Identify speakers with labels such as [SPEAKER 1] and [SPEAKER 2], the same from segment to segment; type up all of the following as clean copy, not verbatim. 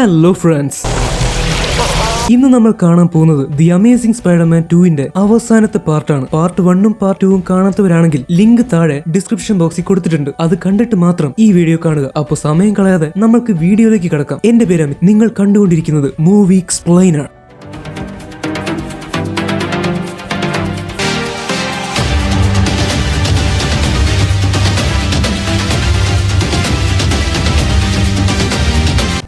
[SPEAKER 1] Hello friends, ഇന്ന് നമ്മൾ കാണാൻ പോകുന്നത് ദി അമേസിംഗ് സ്പൈഡർമാൻ 2ന്റെ അവസാനത്തെ പാർട്ടാണ്. പാർട്ട് 1ഉം പാർട്ട് 2ഉം കാണാത്തവരാണെങ്കിൽ ലിങ്ക് താഴെ ഡിസ്ക്രിപ്ഷൻ ബോക്സിൽ കൊടുത്തിട്ടുണ്ട്. അത് കണ്ടിട്ട് മാത്രം ഈ വീഡിയോ കാണുക. അപ്പോൾ സമയം കളയാതെ നമ്മൾക്ക് വീഡിയോയിലേക്ക് കടക്കാം. എന്റെ പേര് അമിത്, നിങ്ങൾ കണ്ടുകൊണ്ടിരിക്കുന്നത് മൂവി എക്സ്പ്ലെയിനർ.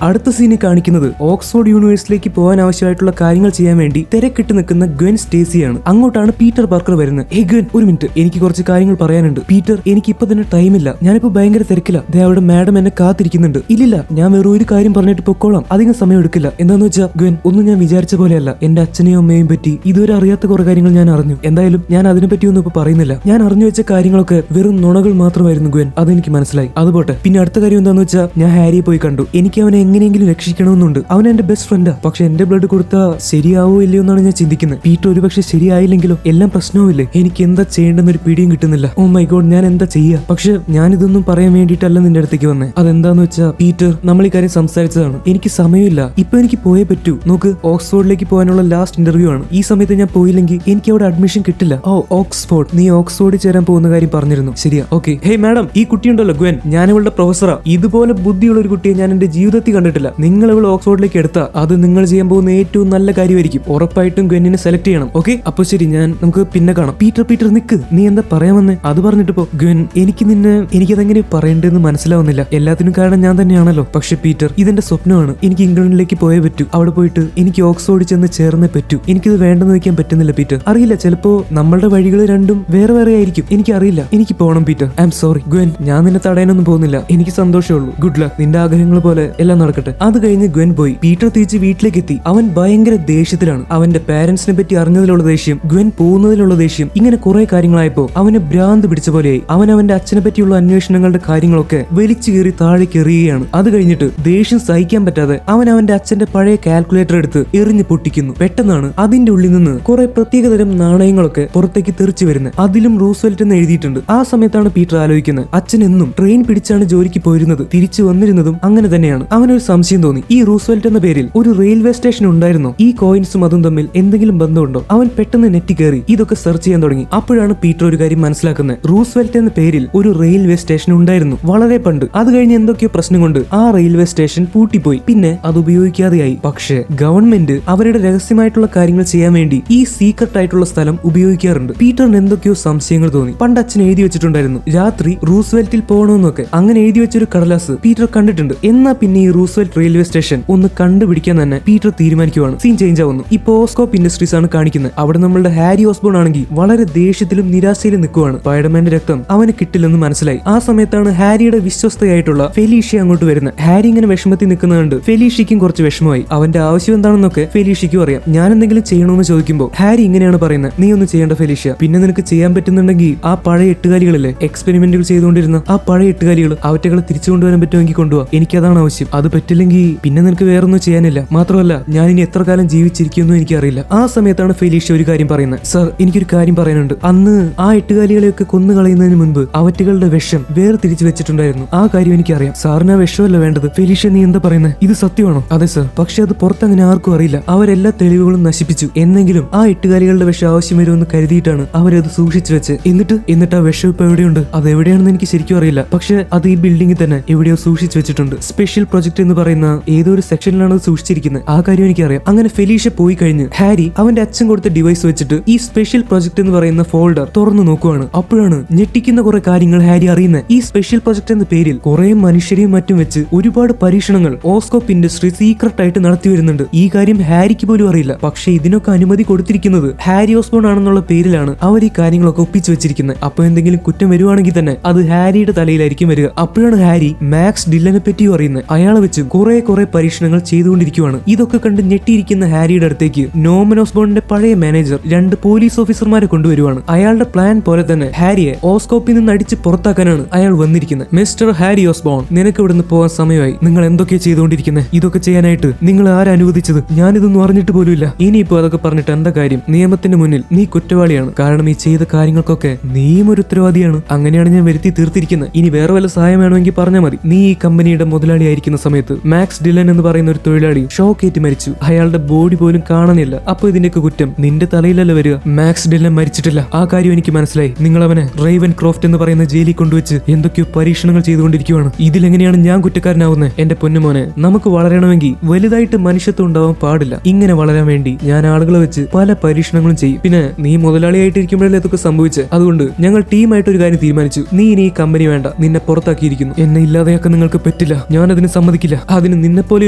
[SPEAKER 1] അടുത്ത സീനിൽ കാണിക്കുന്നത് ഓക്സ്ഫോർഡ് യൂണിവേഴ്സിറ്റിയിലേക്ക് പോകാൻ ആവശ്യമായിട്ടുള്ള കാര്യങ്ങൾ ചെയ്യാൻ വേണ്ടി തിരക്കിട്ട് നിൽക്കുന്ന ഗ്വെൻ സ്റ്റേസിയാണ്. അങ്ങോട്ടാണ് പീറ്റർ പാർക്കർ വരുന്നത്. ഹേ ഗ്വെൻ, ഒരു മിനിറ്റ്, എനിക്ക് കുറച്ച് കാര്യങ്ങൾ പറയാനുണ്ട്. പീറ്റർ, എനിക്ക് ഇപ്പൊ തന്നെ ടൈമില്ല, ഞാനിപ്പോ ഭയങ്കര തിരക്കില്ല. അവിടെ മാഡം എന്നെ കാത്തിരിക്കുന്നുണ്ട്. ഇല്ലില്ല, ഞാൻ വേറെ ഒരു കാര്യം പറഞ്ഞിട്ട് പൊക്കോളാം, അധികം സമയം എടുക്കില്ല. എന്താന്ന് വെച്ചാൽ ഗ്വെൻ, ഒന്നും ഞാൻ വിചാരിച്ച പോലെയല്ല. എന്റെ അച്ഛനെയും അമ്മയും പറ്റി ഇതുവരെ അറിയാത്ത കുറെ കാര്യങ്ങൾ ഞാൻ അറിഞ്ഞു. എന്തായാലും ഞാൻ അതിനെപ്പറ്റി ഒന്നും ഇപ്പൊ പറയുന്നില്ല. ഞാൻ അറിഞ്ഞു വെച്ച കാര്യങ്ങളൊക്കെ വെറും നുണകൾ മാത്രമായിരുന്നു ഗ്വെൻ, അതെനിക്ക് മനസ്സിലായി. അതുപോട്ടെ, പിന്നെ അടുത്ത കാര്യം എന്താന്ന് വെച്ചാൽ ഞാൻ ഹാരിയെ പോയി കണ്ടു. എനിക്ക് അവനെ എങ്ങനെയെങ്കിലും രക്ഷിക്കണമെന്നുണ്ട്. അവൻ എന്റെ ബെസ്റ്റ് ഫ്രണ്ടാ. പക്ഷെ എന്റെ ബ്ലഡ് കൊടുത്താ ശരിയാവോ ഇല്ലയോ എന്നാണ് ഞാൻ ചിന്തിക്കുന്നത്. പീറ്റർ ഒരു പക്ഷെ ശരിയായില്ലെങ്കിലോ എല്ലാം പ്രശ്നവുമില്ലേ? എനിക്ക് എന്താ ചെയ്യേണ്ടെന്നൊരു പിടിയും കിട്ടുന്നില്ല. ഓ മൈ ഗോഡ്, ഞാൻ എന്താ ചെയ്യാ? പക്ഷെ ഞാൻ ഇതൊന്നും പറയാൻ വേണ്ടിയിട്ടല്ല നിന്റെ അടുത്തേക്ക് വന്നേ. അതെന്താന്ന് വെച്ചാ പീറ്റർ, നമ്മൾ ഈ കാര്യം സംസാരിച്ചതാണ്. എനിക്ക് സമയമില്ല, ഇപ്പൊ എനിക്ക് പോയേ പറ്റൂ. നോക്ക്, ഓക്സ്ഫോർഡിലേക്ക് പോകാനുള്ള ലാസ്റ്റ് ഇന്റർവ്യൂ ആണ്. ഈ സമയത്ത് ഞാൻ പോയില്ലെങ്കിൽ എനിക്ക് അവിടെ അഡ്മിഷൻ കിട്ടില്ല. ഓ ഓക്സ്ഫോർഡ്, നീ ഓക്സ്ഫോർഡിൽ ചേരാൻ പോകുന്ന കാര്യം പറഞ്ഞിരുന്നു. ശരിയാ, ഓക്കെ. ഹേ മാഡം, ഈ കുട്ടിയുണ്ടല്ലോ ഗ്വെൻ, ഞാൻ ഇവളുടെ പ്രൊഫസറാ. ഇതുപോലെ ബുദ്ധിയുള്ള ഒരു കുട്ടിയെ ഞാൻ എന്റെ ജീവിതത്തിൽ കണ്ടിട്ടില്ല. നിങ്ങൾ ഇവൾ ഓക്സ്ഫോർഡിലേക്ക് എടുത്താൽ അത് നിങ്ങൾ ചെയ്യാൻ പോകുന്ന ഏറ്റവും നല്ല കാര്യമായിരിക്കും. ഉറപ്പായിട്ടും ഗ്വെന്നിനെ സെലക്ട് ചെയ്യണം. ഓക്കെ, അപ്പൊ ശരി, നമുക്ക് പിന്നെ കാണാം. പീറ്റർ നിക്ക്, നീ എന്താ പറയാമെന്ന് അത് പറഞ്ഞിട്ട് പോ. ഗ്വെൻ, എനിക്കതെങ്ങനെ പറയേണ്ടതെന്ന് മനസ്സിലാവുന്നില്ല. എല്ലാത്തിനും കാരണം ഞാൻ തന്നെയാണല്ലോ. പക്ഷെ പീറ്റർ, ഇതെന്റെ സ്വപ്നമാണ്. എനിക്ക് ഇംഗ്ലണ്ടിലേക്ക് പോയേ പറ്റൂ. അവിടെ പോയിട്ട് എനിക്ക് ഓക്സ്ഫോർഡിൽ ചെന്ന് ചേർന്നേ പറ്റൂ. എനിക്കിത് വേണ്ടെന്ന് വെക്കാൻ പറ്റുന്നില്ല പീറ്റർ. അറിയില്ല, ചിലപ്പോ നമ്മളുടെ വഴികൾ രണ്ടും വേറെ വേറെ ആയിരിക്കും. എനിക്കറിയില്ല. എനിക്ക് പോകണം Peter. I am sorry Gwen, ഞാൻ നിന്നെ തടയാനൊന്നും പോകുന്നില്ല. എനിക്ക് സന്തോഷമുള്ളൂ. ഗുഡ് ലക്ക്, നിന്റെ ആഗ്രഹങ്ങൾ പോലെ എല്ലാം നടക്കട്ടെ. അത് കഴിഞ്ഞ് ഗ്വെൻ പോയി. പീറ്റർ തിരിച്ച് വീട്ടിലേക്ക് എത്തി. അവൻ ഭയങ്കര ദേഷ്യത്തിലാണ്. അവന്റെ പാരന്റ്സിനെ പറ്റി അറിഞ്ഞതിലുള്ള ദേഷ്യം, ഗ്വെൻ പോകുന്നതിലുള്ള ദേഷ്യം, ഇങ്ങനെ കുറെ കാര്യങ്ങളായപ്പോ അവന് ഭ്രാന്ത് പിടിച്ച പോലെയായി. അവന്റെ അച്ഛനെ പറ്റിയുള്ള അന്വേഷണങ്ങളുടെ കാര്യങ്ങളൊക്കെ വലിച്ചു കയറി താഴേക്ക് എറിയുകയാണ്. അത് കഴിഞ്ഞിട്ട് ദേഷ്യം സഹിക്കാൻ പറ്റാതെ അവന്റെ അച്ഛന്റെ പഴയ കാൽക്കുലേറ്റർ എടുത്ത് എറിഞ്ഞു പൊട്ടിക്കുന്നു. പെട്ടെന്നാണ് അതിന്റെ ഉള്ളിൽ നിന്ന് കുറെ പ്രത്യേകതരം നാണയങ്ങളൊക്കെ പുറത്തേക്ക് തെറിച്ചു വരുന്നത്. അതിലും റൂസ്വെൽറ്റ് എന്ന് എഴുതിയിട്ടുണ്ട്. ആ സമയത്താണ് പീറ്റർ ആലോചിക്കുന്നത്, അച്ഛൻ എന്നും ട്രെയിൻ പിടിച്ചാണ് ജോലിക്ക് പോയിരുന്നത്, തിരിച്ചു വന്നിരുന്നതും അങ്ങനെ തന്നെയാണ്. അവനൊരു സംശയം തോന്നി, ഈ റൂസ്വെൽറ്റ് എന്ന പേരിൽ ഒരു റെയിൽവേ സ്റ്റേഷൻ ഉണ്ടായിരുന്നോ? ഈ കോയിൻസും അതും തമ്മിൽ എന്തെങ്കിലും ബന്ധമുണ്ടോ? അവൻ പെട്ടെന്ന് നെറ്റി കയറി ഇതൊക്കെ സെർച്ച് ചെയ്യാൻ തുടങ്ങി. അപ്പോഴാണ് പീറ്റർ ഒരു കാര്യം മനസ്സിലാക്കുന്നത്, റൂസ്വെൽറ്റ് എന്ന പേരിൽ ഒരു റെയിൽവേ സ്റ്റേഷൻ ഉണ്ടായിരുന്നു വളരെ പണ്ട്. അത് കഴിഞ്ഞ് എന്തൊക്കെയോ പ്രശ്നം കൊണ്ട് ആ റെയിൽവേ സ്റ്റേഷൻ പൂട്ടിപ്പോയി. പിന്നെ അത് ഉപയോഗിക്കാതെയായി. പക്ഷേ ഗവൺമെന്റ് അവരുടെ രഹസ്യമായിട്ടുള്ള കാര്യങ്ങൾ ചെയ്യാൻ വേണ്ടി ഈ സീക്രട്ട് ആയിട്ടുള്ള സ്ഥലം ഉപയോഗിക്കാറുണ്ട്. പീറ്ററിന് എന്തൊക്കെയോ സംശയങ്ങൾ തോന്നി. പണ്ട് അച്ഛൻ എഴുതി വെച്ചിട്ടുണ്ടായിരുന്നു രാത്രി റൂസ്വെൽറ്റിൽ പോകണമെന്നൊക്കെ. അങ്ങനെ എഴുതി വെച്ചൊരു കടലാസ് പീറ്റർ കണ്ടിട്ടുണ്ട്. എന്നാ പിന്നെ ഈ റൂസ്വെൽറ്റ് റെയിൽവേ സ്റ്റേഷൻ ഒന്ന് കണ്ടുപിടിക്കാൻ തന്നെ പീറ്റർ തീരുമാനിക്കുവാണ്. സീൻ ചേഞ്ച് ആവുന്നു. ഇപ്പോ ഓസ്കോപ്പ് ഇൻഡസ്ട്രീസ് ആണ് കാണിക്കുന്നത്. അവിടെ നമ്മളുടെ ഹാരി ഓസ്ബോൺ ആണെങ്കിൽ വളരെ ദേഷ്യത്തിലും നിരാശയിലും നിൽക്കുവാണ്. സ്പൈഡർമാന്റെ രക്തം അവന് കിട്ടില്ലെന്ന് മനസ്സിലായി. ആ സമയത്താണ് ഹാരിയുടെ വിശ്വസ്തയായിട്ടുള്ള ഫെലീഷ്യ അങ്ങോട്ട് വരുന്നത്. ഹാരി ഇങ്ങനെ വിഷമത്തിൽ നിൽക്കുന്നത് ഫെലീഷ്യയ്ക്കും കുറച്ച് വിഷമമായി. അവന്റെ ആവശ്യം എന്താണെന്നൊക്കെ ഫെലീഷ്യയ്ക്കും അറിയാം. ഞാൻ എന്തെങ്കിലും ചെയ്യണമെന്ന് ചോദിക്കുമ്പോൾ ഹാരി ഇങ്ങനെയാണ് പറയുന്നത്, നീ ഒന്നും ചെയ്യേണ്ട ഫെലീഷ്യ. പിന്നെ നിനക്ക് ചെയ്യാൻ പറ്റുന്നുണ്ടെങ്കിൽ ആ പഴയ എട്ടുകാലികളില്ലേ, എക്സ്പെരിമെന്റുകൾ ചെയ്തുകൊണ്ടിരുന്ന ആ പഴയ എട്ടുകാലികൾ, അവറ്റകളെ തിരിച്ചു കൊണ്ടുവരാൻ പറ്റുമെങ്കിൽ കൊണ്ടുപോവാ. എനിക്കതാണ് ആവശ്യം. അത് പറ്റില്ലെങ്കിൽ പിന്നെ നിനക്ക് വേറൊന്നും ചെയ്യാനില്ല. മാത്രമല്ല ഞാൻ ഇനി എത്ര കാലം ജീവിച്ചിരിക്കുമെന്നും എനിക്കറിയില്ല. ആ സമയത്താണ് ഫെലീഷ്യ ഒരു കാര്യം പറയുന്നത്, സർ, എനിക്കൊരു കാര്യം പറയാനുണ്ട്. അന്ന് ആ എട്ടുകാലികളെയൊക്കെ കൊന്നു കളയുന്നതിന് മുൻപ് അവറ്റുകളുടെ വിഷം വേറെ തിരിച്ചു വെച്ചിട്ടുണ്ടായിരുന്നു. ആ കാര്യം എനിക്കറിയാം. സാറിന് ആ വിഷമല്ല വേണ്ടത്. ഫെലീഷ്യ, നീ എന്താ പറയുന്നത്? ഇത് സത്യമാണോ? അതെ സർ, പക്ഷെ അത് പുറത്തങ്ങനെ ആർക്കും അറിയില്ല. അവരെല്ലാ തെളിവുകളും നശിപ്പിച്ചു. എന്നെങ്കിലും ആ എട്ടുകാലികളുടെ വിഷം ആവശ്യം വരുമെന്ന് കരുതിയിട്ടാണ് അവരത് സൂക്ഷിച്ചു വെച്ച്. എന്നിട്ട് ആ വിഷം ഇപ്പൊ എവിടെയുണ്ട്? അത് എവിടെയാണെന്ന് എനിക്ക് ശരിക്കും അറിയില്ല. പക്ഷെ അത് ഈ ബിൽഡിംഗിൽ തന്നെ എവിടെയോ സൂക്ഷിച്ചു വെച്ചിട്ടുണ്ട്. സ്പെഷ്യൽ പ്രൊജക്ട് എന്ന് പറയുന്ന ഏതോ ഒരു സെക്ഷനിലാണ് അത് സൂക്ഷിച്ചിരിക്കുന്നത്. ആ കാര്യം എനിക്കറിയാം. അങ്ങനെ ഫെലീഷ്യ പോയി കഴിഞ്ഞ് ഹാരി അവന്റെ അച്ഛൻ കൊടുത്ത ഡിവൈസ് വെച്ചിട്ട് ഈ സ്പെഷ്യൽ പ്രൊജക്ട് എന്ന് പറയുന്ന ഫോൾഡർ തുറന്നു നോക്കുവാണ്. അപ്പോഴാണ് ഞെട്ടിക്കുന്ന കുറെ കാര്യങ്ങൾ ഹാരി അറിയുന്നത്. ഈ സ്പെഷ്യൽ പ്രൊജക്ട് എന്ന പേരിൽ കുറെ മനുഷ്യരെയും മറ്റും വെച്ച് ഒരുപാട് പരീക്ഷണങ്ങൾ ഓസ്കോപ്പ് ഇൻഡസ്ട്രി സീക്രട്ട് ആയിട്ട് നടത്തി വരുന്നുണ്ട്. ഈ കാര്യം ഹാരിക്ക് പോലും അറിയില്ല. പക്ഷെ ഇതിനൊക്കെ അനുമതി കൊടുത്തിരിക്കുന്നത് ഹാരി ഓസ്ബോൺ ആണെന്നുള്ള പേരിലാണ് അവർ ഈ കാര്യങ്ങളൊക്കെ ഒപ്പിച്ചു വെച്ചിരിക്കുന്നത്. അപ്പൊ എന്തെങ്കിലും കുറ്റം വരുവാണെങ്കിൽ തന്നെ അത് ഹാരിയുടെ തലയിലായിരിക്കും വരിക. അപ്പോഴാണ് ഹാരി മാക്സ് ഡില്ലനെ പറ്റിയും അറിയുന്നത്. അയാളെ വെച്ച് കുറെ പരീക്ഷണങ്ങൾ ചെയ്തുകൊണ്ടിരിക്കുകയാണ്. ഇതൊക്കെ കണ്ട് ഞെട്ടിയിരിക്കുന്ന ഹാരിയുടെ അടുത്തേക്ക് നോർമൻ ഓസ്ബോണിന്റെ പഴയ മാനേജർ 2 പോലീസ് ഓഫീസർമാരെ കൊണ്ടുവരുവാണ്. അയാളുടെ പ്ലാൻ പോലെ തന്നെ ഹാരിയെ ഓസ്കോപ്പിൽ നിന്ന് അടിച്ച് പുറത്താക്കാനാണ് അയാൾ വന്നിരിക്കുന്നത്. മിസ്റ്റർ ഹാരി ഓസ്ബോൺ, നിനക്ക് ഇവിടുന്ന് പോകാൻ സമയമായി. നിങ്ങൾ എന്തൊക്കെയാ ചെയ്തുകൊണ്ടിരിക്കുന്നത്? ഇതൊക്കെ ചെയ്യാനായിട്ട് നിങ്ങൾ ആരനുവദിച്ചത്? ഞാനിതൊന്നും അറിഞ്ഞിട്ട് പോലുമില്ല. ഇനിയിപ്പോ അതൊക്കെ പറഞ്ഞിട്ട് എന്താ കാര്യം? നിയമത്തിന്റെ മുന്നിൽ നീ കുറ്റവാളിയാണ്. കാരണം ഈ ചെയ്ത കാര്യങ്ങൾക്കൊക്കെ നീയും ഒരു ഉത്തരവാദിയാണ്. അങ്ങനെയാണ് ഞാൻ വരുത്തി തീർത്തിരിക്കുന്നത്. ഇനി വേറെ വല്ല സഹായം വേണമെങ്കിൽ പറഞ്ഞാൽ മതി. നീ ഈ കമ്പനിയുടെ മുതലാളിയായിരിക്കുന്ന സമയത്ത് സമയത്ത് മാക്സ് ഡിലൻ എന്ന് പറയുന്ന ഒരു തൊഴിലാളി ഷോക്കേറ്റ് മരിച്ചു. അയാളുടെ ബോഡി പോലും കാണുന്നില്ല. അപ്പൊ ഇതിന്റെയൊക്കെ കുറ്റം നിന്റെ തലയിലല്ല വരിക. മാക്സ് ഡിലൻ മരിച്ചിട്ടില്ല, ആ കാര്യം എനിക്ക് മനസ്സിലായി. നിങ്ങൾ അവനെ റേവൻ ക്രോഫ്റ്റ് എന്ന് പറയുന്ന ജയിലിൽ കൊണ്ടുവച്ച് എന്തൊക്കെയോ പരീക്ഷണങ്ങൾ ചെയ്തുകൊണ്ടിരിക്കുകയാണ്. ഇതിലെങ്ങനെയാണ് ഞാൻ കുറ്റക്കാരനാവുന്നത്? എന്റെ പൊന്നുമോനെ, നമുക്ക് വളരണമെങ്കിൽ വലുതായിട്ട് മനുഷ്യത്വം ഉണ്ടാവാൻ പാടില്ല. ഇങ്ങനെ വളരാൻ വേണ്ടി ഞാൻ ആളുകളെ വെച്ച് പല പരീക്ഷണങ്ങളും ചെയ്യും. പിന്നെ നീ മുതലാളിയായിട്ടിരിക്കുമ്പോഴല്ലേ ഇതൊക്കെ സംഭവിച്ചത്. അതുകൊണ്ട് ഞങ്ങൾ ടീമായിട്ട് ഒരു കാര്യം തീരുമാനിച്ചു. നീ ഇനി ഈ കമ്പനി വേണ്ട, നിന്നെ പുറത്താക്കിയിരിക്കുന്നു. എന്നെ ഇല്ലാതെയാക്കാൻ നിങ്ങൾക്ക് പറ്റില്ല, ഞാൻ അതിന് സമ്മതിക്കില്ല. അതിന് നിന്നെ പോലെ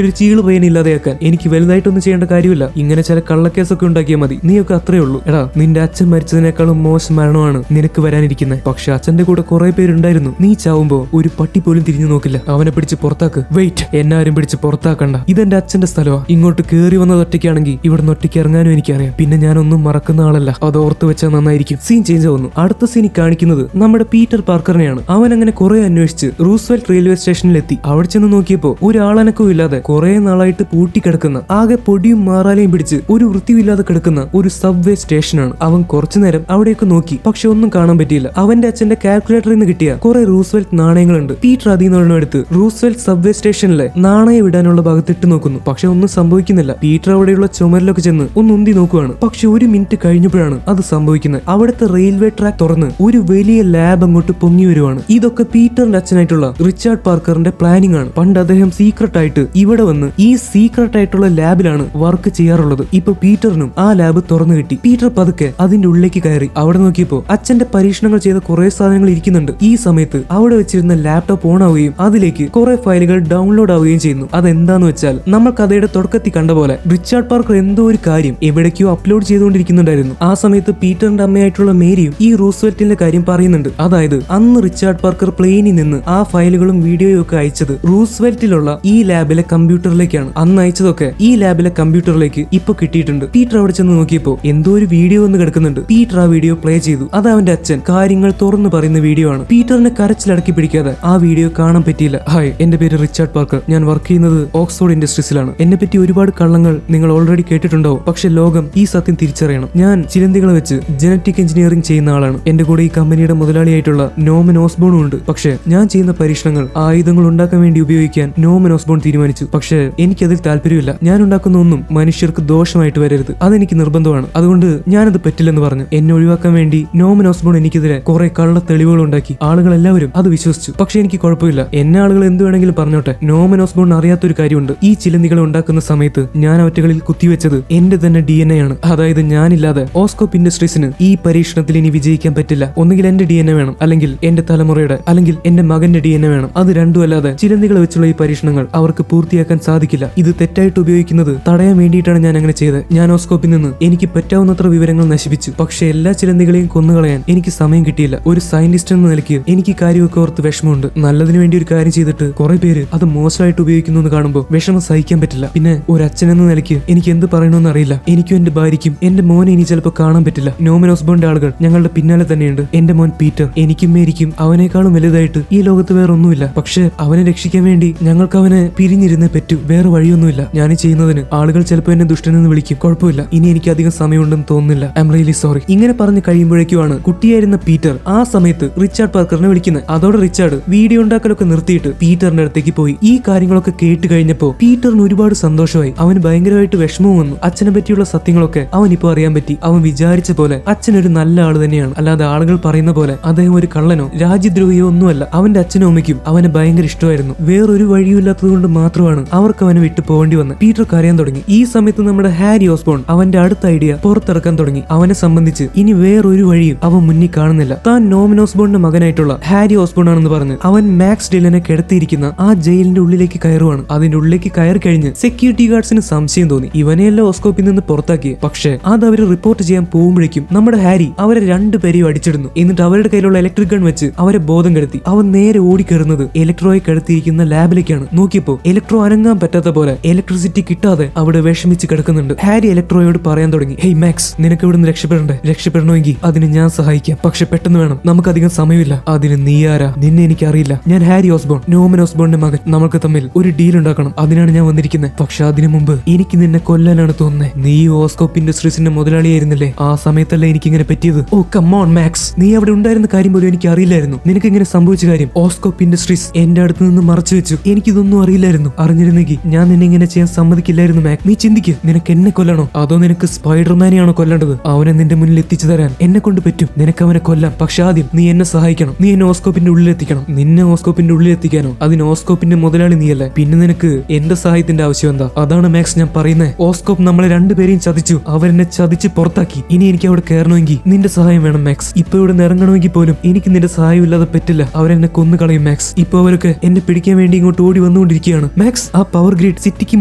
[SPEAKER 1] ഒരു ചീള് പയ്യനെ ഇല്ലാതെയാക്കാൻ എനിക്ക് വലുതായിട്ടൊന്നും ചെയ്യേണ്ട കാര്യമില്ല. ഇങ്ങനെ ചില കള്ളക്കേസൊക്കെ ഉണ്ടാക്കിയാൽ മതി. നീയൊക്കെ അത്രേ ഉള്ളൂ. എടാ, നിന്റെ അച്ഛൻ മരിച്ചതിനേക്കാളും മോശം മരണമാണ് നിനക്ക് വരാനിരിക്കുന്നത്. പക്ഷെ അച്ഛന്റെ കൂടെ കുറെ പേരുണ്ടായിരുന്നു. നീ ചാവുമ്പോ ഒരു പട്ടി പോലും തിരിഞ്ഞു നോക്കില്ല. അവനെ പിടിച്ച് പുറത്താക്ക്. വെയിറ്റ്, എന്നാരും പിടിച്ച് പുറത്താക്കണ്ട. ഇതെന്റെ അച്ഛന്റെ സ്ഥലമാ. ഇങ്ങോട്ട് കേറി വന്നത് ഒറ്റയ്ക്കാണെങ്കിൽ ഇവിടുന്ന് ഒറ്റയ്ക്ക് ഇറങ്ങാനും എനിക്കറിയാം. പിന്നെ ഞാനൊന്നും മറക്കുന്ന ആളല്ല. അത് ഓർത്ത് വെച്ചാൽ നന്നായിരിക്കും. സീൻ ചേഞ്ച് ആവുന്നു. അടുത്ത സീനിൽ കാണിക്കുന്നത് നമ്മുടെ പീറ്റർ പാർക്കറിനെയാണ്. അവൻ അങ്ങനെ കുറെ അന്വേഷിച്ച് റൂസ്വെൽറ്റ് റെയിൽവേ സ്റ്റേഷനിലെത്തി. അവിടെ ചെന്ന് നോക്കിയപ്പോ ഒരാളനക്കവും ഇല്ലാതെ കുറെ നാളായിട്ട് പൂട്ടിക്കിടക്കുന്ന, ആകെ പൊടിയും മാറാലയും പിടിച്ച് ഒരു വൃത്തിയില്ലാതെ കിടക്കുന്ന ഒരു സബ്വേ സ്റ്റേഷനാണ്. അവൻ കുറച്ചു നേരം അവിടെയൊക്കെ നോക്കി, പക്ഷെ ഒന്നും കാണാൻ പറ്റിയില്ല. അവന്റെ അച്ഛന്റെ കാൽക്കുലേറ്ററിൽ നിന്ന് കിട്ടിയ കുറെ റൂസ്വെൽറ്റ് നാണയങ്ങളുണ്ട്. പീറ്റർ അതിൽ നിന്നൊരെണ്ണം എടുത്ത് റൂസ്വെൽറ്റ് സബ്വേ സ്റ്റേഷനിലെ നാണയം ഇടാനുള്ള ഭാഗത്ത് ഇട്ട് നോക്കുന്നു. പക്ഷെ ഒന്നും സംഭവിക്കുന്നില്ല. പീറ്റർ അവിടെയുള്ള ചുമരിലൊക്കെ ചെന്ന് ഒന്ന് ഉന്തി നോക്കുവാണ്. പക്ഷെ ഒരു മിനിറ്റ് കഴിഞ്ഞപ്പോഴാണ് അത് സംഭവിക്കുന്നത്. അവിടുത്തെ റെയിൽവേ ട്രാക്ക് തുറന്ന് ഒരു വലിയ ലാബ് അങ്ങോട്ട് പൊങ്ങി വരുവാണ്. ഇതൊക്കെ പീറ്ററിന്റെ അച്ഛനായിട്ടുള്ള റിച്ചാർഡ് പാർക്കറിന്റെ പ്ലാനിംഗ് ആണ്. പണ്ട് അദ്ദേഹം സീക്രട്ട് ആയിട്ട് ഇവിടെ വന്ന് ഈ സീക്രട്ട് ആയിട്ടുള്ള ലാബിലാണ് വർക്ക് ചെയ്യാറുള്ളത്. ഇപ്പൊ പീറ്ററിനും ആ ലാബ് തുറന്നു കിട്ടി. പീറ്റർ പതുക്കെ അതിന്റെ ഉള്ളിലേക്ക് കയറി. അവിടെ നോക്കിയപ്പോ അച്ഛന്റെ പരീക്ഷണങ്ങൾ ചെയ്ത കുറെ സാധനങ്ങൾ ഇരിക്കുന്നുണ്ട്. ഈ സമയത്ത് അവിടെ വെച്ചിരുന്ന ലാപ്ടോപ്പ് ഓൺ ആവുകയും അതിലേക്ക് കുറെ ഫയലുകൾ ഡൗൺലോഡ് ആവുകയും ചെയ്യുന്നു. അതെന്താന്ന് വെച്ചാൽ നമ്മൾ കഥയുടെ തുടക്കത്തിൽ കണ്ട പോലെ റിച്ചാർഡ് പാർക്കർ എന്തോ ഒരു കാര്യം എവിടേക്കോ അപ്ലോഡ് ചെയ്തുകൊണ്ടിരിക്കുന്നുണ്ടായിരുന്നു. ആ സമയത്ത് പീറ്ററിന്റെ അമ്മയായിട്ടുള്ള മേരിയും ഈ റൂസ്വെൽറ്റിന്റെ കാര്യം പറയുന്നുണ്ട്. അതായത് അന്ന് റിച്ചാർഡ് പാർക്കർ പ്ലെയിനിൽ നിന്ന് ആ ഫയലുകളും വീഡിയോയും ഒക്കെ അയച്ചത് റൂസ്വെൽറ്റിലുള്ള ഈ ലാബിലെ കമ്പ്യൂട്ടറിലേക്കാണ്. അന്ന് അയച്ചതൊക്കെ ഈ ലാബിലെ കമ്പ്യൂട്ടറിലേക്ക് ഇപ്പൊ കിട്ടിയിട്ടുണ്ട്. പീറ്റർ അവിടെ ചെന്ന് നോക്കിയപ്പോ എന്തോ ഒരു വീഡിയോ ഒന്ന് കിടക്കുന്നുണ്ട്. പീറ്റർ ആ വീഡിയോ പ്ലേ ചെയ്തു. അത് അവന്റെ അച്ഛൻ കാര്യങ്ങൾ തുറന്നു പറയുന്ന വീഡിയോ ആണ്. പീറ്ററിനെ കരച്ചിലടക്കി പിടിക്കാതെ ആ വീഡിയോ കാണാൻ പറ്റിയില്ല. ഹായ്, എന്റെ പേര് റിച്ചാർഡ് പാർക്കർ. ഞാൻ വർക്ക് ചെയ്യുന്നത് ഓക്സ്ഫോർഡ് ഇൻഡസ്ട്രീസിലാണ്. എന്നെ പറ്റി ഒരുപാട് കള്ളങ്ങൾ നിങ്ങൾ ഓൾറെഡി കേട്ടിട്ടുണ്ടാവും. പക്ഷെ ലോകം ഈ സത്യം തിരിച്ചറിയണം. ഞാൻ ചിലന്തികളെ വെച്ച് ജനറ്റിക് എഞ്ചിനീയറിംഗ് ചെയ്യുന്ന ആളാണ്. എന്റെ കൂടെ ഈ കമ്പനിയുടെ മുതലാളിയായിട്ടുള്ള നോമൻ ഓസ്ബോണും ഉണ്ട്. പക്ഷെ ഞാൻ ചെയ്യുന്ന പരീക്ഷണങ്ങൾ ആയുധങ്ങൾ ഉണ്ടാക്കാൻ വേണ്ടി ഉപയോഗിക്കാൻ നോമൻ ഓസ്ബോൺ തീരുമാനിച്ചു. പക്ഷെ എനിക്കതിൽ താല്പര്യമില്ല. ഞാൻ ഉണ്ടാക്കുന്ന ഒന്നും മനുഷ്യർക്ക് ദോഷമായിട്ട് വരരുത്, അതെനിക്ക് നിർബന്ധമാണ്. അതുകൊണ്ട് ഞാനത് പറ്റില്ലെന്ന് പറഞ്ഞു എന്നെ ഒഴിവാക്കാൻ വേണ്ടി നോമൻ ഓസ്ബോൺ എനിക്കെതിരെ കുറെ കള്ള തെളിവുകൾ ഉണ്ടാക്കി. ആളുകൾ എല്ലാവരും അത് വിശ്വസിച്ചു. പക്ഷെ എനിക്ക് കുഴപ്പമില്ല, എന്നെ ആളുകൾ എന്ത് വേണമെങ്കിലും പറഞ്ഞോട്ടെ. നോമൻ ഓസ്ബോൺ അറിയാത്തൊരു കാര്യമുണ്ട്. ഈ ചിലന്തികളെ ഉണ്ടാക്കുന്ന സമയത്ത് ഞാൻ അവറ്റകളിൽ കുത്തിവെച്ചത് എന്റെ തന്നെ DNA ആണ്. അതായത് ഞാനില്ലാതെ ഓസ്കോപ്പ് ഇൻഡസ്ട്രീസിന് ഈ പരീക്ഷണത്തിൽ ഇനി വിജയിക്കാൻ പറ്റില്ല. ഒന്നുകിൽ എന്റെ DNA വേണം, അല്ലെങ്കിൽ എന്റെ തലമുറയുടെ, അല്ലെങ്കിൽ എന്റെ മകന്റെ DNA വേണം. അത് രണ്ടും അല്ലാതെ ചിലന്തികളെ വെച്ചുള്ള ഈ പരീക്ഷണങ്ങൾ അവർക്ക് പൂർത്തിയാക്കാൻ സാധിക്കില്ല. ഇത് തെറ്റായിട്ട് ഉപയോഗിക്കുന്നത് തടയാൻ വേണ്ടിയിട്ടാണ് ഞാൻ അങ്ങനെ ചെയ്തത്. ഞാൻ ഓസ്കോപ്പിൽ നിന്ന് എനിക്ക് പറ്റാവുന്നത്ര വിവരങ്ങൾ നശിപ്പിച്ചു. പക്ഷെ എല്ലാ ചിലന്തികളെയും കൊന്നുകളയാൻ എനിക്ക് സമയം കിട്ടിയില്ല. ഒരു സയന്റിസ്റ്റ് എന്ന നിലയ്ക്ക് എനിക്ക് കാര്യമൊക്കെ ഓർത്ത് വിഷമമുണ്ട്. നല്ലതിന് വേണ്ടി ഒരു കാര്യം ചെയ്തിട്ട് കുറെ പേര് അത് മോശമായിട്ട് ഉപയോഗിക്കുന്നു എന്ന് കാണുമ്പോൾ വിഷമം സഹിക്കാൻ പറ്റില്ല. പിന്നെ ഒരു അച്ഛൻ എന്ന നിലയ്ക്ക് എനിക്ക് എന്ത് പറയണമെന്ന് അറിയില്ല. എനിക്കും എന്റെ ഭാര്യയ്ക്കും എന്റെ മോനെ ഇനി ചിലപ്പോൾ കാണാൻ പറ്റില്ല. നോമൻ ഓസ്ബോണിന്റെ ആളുകൾ ഞങ്ങളുടെ പിന്നാലെ തന്നെയുണ്ട്. എന്റെ മോൻ പീറ്റർ, എനിക്കും മേരിക്കും അവനേക്കാളും വലുതായിട്ട് ഈ ലോകത്ത് വേറെ ഒന്നുമില്ല. പക്ഷെ അവനെ രക്ഷിക്കാൻ വേണ്ടി ഞങ്ങൾക്ക് അവനെ പിരിഞ്ഞിരുന്നേ പറ്റൂ. വേറെ വഴിയൊന്നുമില്ല. ഞാൻ ചെയ്യുന്നതിന് ആളുകൾ ചിലപ്പോൾ എന്നെ ദുഷ്ടനെന്ന് വിളിക്കും. കുഴപ്പമില്ല, ഇനി എനിക്ക് അധികം സമയമുണ്ടെന്ന് തോന്നുന്നില്ല. I am really sorry. ഇങ്ങനെ പറഞ്ഞ് കഴിയുമ്പോഴേക്കുമാണ് കുട്ടിയായിരുന്ന പീറ്റർ ആ സമയത്ത് റിച്ചാർഡ് പാർക്കറിനെ വിളിക്കുന്നത്. അതോടെ റിച്ചാർഡ് വീഡിയോ ഉണ്ടാക്കലൊക്കെ നിർത്തിയിട്ട് പീറ്ററിന്റെ അടുത്തേക്ക് പോയി. ഈ കാര്യങ്ങളൊക്കെ കേട്ട് കഴിഞ്ഞപ്പോ പീറ്ററിന് ഒരുപാട് സന്തോഷമായി. അവന് ഭയങ്കരമായിട്ട് വിഷമവും വന്നു. അച്ഛനെ പറ്റിയുള്ള സത്യങ്ങളൊക്കെ അവൻ ഇപ്പൊ അറിയാൻ പറ്റി. അവൻ വിചാരിച്ച പോലെ അച്ഛൻ ഒരു നല്ല ആള് തന്നെയാണ്. അല്ലാതെ ആളുകൾ പറയുന്ന പോലെ അദ്ദേഹം ഒരു കള്ളനോ രാജ്യദ്രോഹിയോ ഒന്നുമല്ല. അവന്റെ അച്ഛനും അമ്മയ്ക്കും അവനെ ഭയങ്കര ഇഷ്ടമായിരുന്നു. വേറൊരു വഴിയില്ലാത്തത് കൊണ്ട് മാത്രമാണ് അവർക്ക് അവനെ വിട്ടു പോകേണ്ടി വന്നത്. പീറ്റർ കരയാൻ തുടങ്ങി. ഈ സമയത്ത് നമ്മുടെ ഹാരി ഓസ്ബോൺ അവന്റെ അടുത്ത ഐഡിയ പുറത്തിറക്കാൻ തുടങ്ങി. അവനെ സംബന്ധിച്ച് ഇനി വേറൊരു വഴിയും അവൻ മുന്നിൽ കാണുന്നില്ല. താൻ നോമൻ ഓസ്ബോണിന്റെ മകനായിട്ടുള്ള ഹാരി ഓസ്ബോൺ ആണെന്ന് പറഞ്ഞ് അവൻ മാക്സ് ഡിലനെ കിടത്തിയിരിക്കുന്ന ആ ജയിലിന്റെ ഉള്ളിലേക്ക് കയറുവാണ്. അതിന്റെ ഉള്ളിലേക്ക് കയറി കഴിഞ്ഞ് സെക്യൂരിറ്റി ഗാർഡ്സിന് സംശയം തോന്നി. ഇവനെയല്ല ഓസ്കോപ്പിൽ നിന്ന് പുറത്താക്കി. പക്ഷെ അത് അവർ റിപ്പോർട്ട് ചെയ്യാൻ പോകുമ്പോഴേക്കും നമ്മുടെ ഹാരി അവരെ രണ്ടുപേരെയും അടിച്ചിടുന്നു. എന്നിട്ട് അവരുടെ കയ്യിലുള്ള ഇലക്ട്രിക് ഗൺ വെച്ച് അവരെ ബോധം കെടുത്തി. അവൻ നേരെ ഓടിക്കയറുന്നത് ഇലക്ട്രോയെ കിടത്തിയിരിക്കുന്ന ലാബിലേക്കാണ്. നോക്കിയപ്പോ ഇലക്ട്രോ അനങ്ങാൻ പറ്റാത്ത പോലെ ഇലക്ട്രിസിറ്റി കിട്ടാതെ അവിടെ വിഷമിച്ച് കിടക്കുന്നുണ്ട്. ഹാരി ഇലക്ട്രോയോട് പറയാൻ തുടങ്ങി, ഹേയ് മാക്സ്, നിനക്ക് ഇവിടുന്ന് രക്ഷപ്പെടണ്ടേ? രക്ഷപ്പെടണമെങ്കിൽ അതിന് ഞാൻ സഹായിക്കാം. പക്ഷെ പെട്ടെന്ന് വേണം, നമുക്കധികം സമയമില്ല. അതിന് നീ ആരാ? നിന്നെ എനിക്ക് അറിയില്ല. ഞാൻ ഹാരി ഓസ്ബോൺ, നോമൻ ഓസ്ബോണിന്റെ മകൻ. നമുക്ക് തമ്മിൽ ഒരു ഡീൽ ഉണ്ടാക്കണം. അതിനാണ് ഞാൻ വന്നിരിക്കുന്നത്. പക്ഷെ അതിനു മുമ്പ് എനിക്ക് നിന്നെ കൊല്ലാനാണ് തോന്നുന്നത്. നീ ഓസ്കോപ്പ് ഇൻഡസ്ട്രീസിന്റെ മുതലാളിയായിരുന്നില്ലേ? ആ സമയത്തല്ലേ എനിക്ക് ഇങ്ങനെ പറ്റിയത്? ഓ കമ്മോൺ മാക്സ്, നീ അവിടെ ഉണ്ടായിരുന്ന കാര്യം പോലും എനിക്ക് അറിയില്ലായിരുന്നു. നിനക്ക് ഇങ്ങനെ സംഭവിച്ച കാര്യം ഓസ്കോപ്പ് ഇൻഡസ്ട്രീസ് എന്റെ അടുത്ത് നിന്ന് മറച്ചു വെച്ചു. എനിക്കിതൊന്നും എനിക്കിതൊന്നും അറിയില്ലായിരുന്നു. അറിഞ്ഞിരുന്നെങ്കിൽ ഞാൻ നിന്നെ ഇങ്ങനെ ചെയ്യാൻ സമ്മതിക്കില്ലായിരുന്നു മാക്. നീ ചിന്തിക്ക്, നിനക്ക് എന്നെ കൊല്ലണോ അതോ നിനക്ക് സ്പൈഡർമാനെയാണോ കൊല്ലേണ്ടത്? അവനെ നിന്റെ മുന്നിൽ എത്തിച്ചു തരാൻ എന്നെ കൊണ്ട് പറ്റും. നിനക്ക് അവനെ കൊല്ലാം, പക്ഷെ ആദ്യം നീ എന്നെ സഹായിക്കണം. നീ എന്നെ ഓസ്കോപ്പിന്റെ ഉള്ളിൽ എത്തിക്കണം. നിന്നെ ഓസ്കോപ്പിന്റെ ഉള്ളിൽ എത്തിക്കാനോ? അതിന് ഓസ്കോപ്പിന്റെ മുതലാളി നീയല്ലേ, പിന്നെ നിനക്ക് എന്റെ സഹായത്തിന്റെ ആവശ്യം എന്താ? അതാണ് മാക്സ് ഞാൻ പറയുന്നത്. ഓസ്കോപ്പ് നമ്മളെ രണ്ടുപേരെയും ചതിച്ചു. അവരെന്നെ ചതിച്ച് പുറത്താക്കി. ഇനി എനിക്ക് അവിടെ കയറണമെങ്കിൽ നിന്റെ സഹായം വേണം മാക്സ്. ഇപ്പൊ ഇവിടെ ഇറങ്ങണമെങ്കിൽ പോലും എനിക്ക് നിന്റെ സഹായം ഇല്ലാതെ പറ്റില്ല. അവരെന്നെ കൊന്നു കളയും മാക്സ്. ഇപ്പൊ അവരൊക്കെ എന്നെ പിടിക്കാൻ വേണ്ടി ഇങ്ങോട്ട് ഓടി വന്നുകൊണ്ടിരിക്കുകയാണ് മാക്സ്. ആ പവർ ഗ്രിഡ് സിറ്റിക്ക്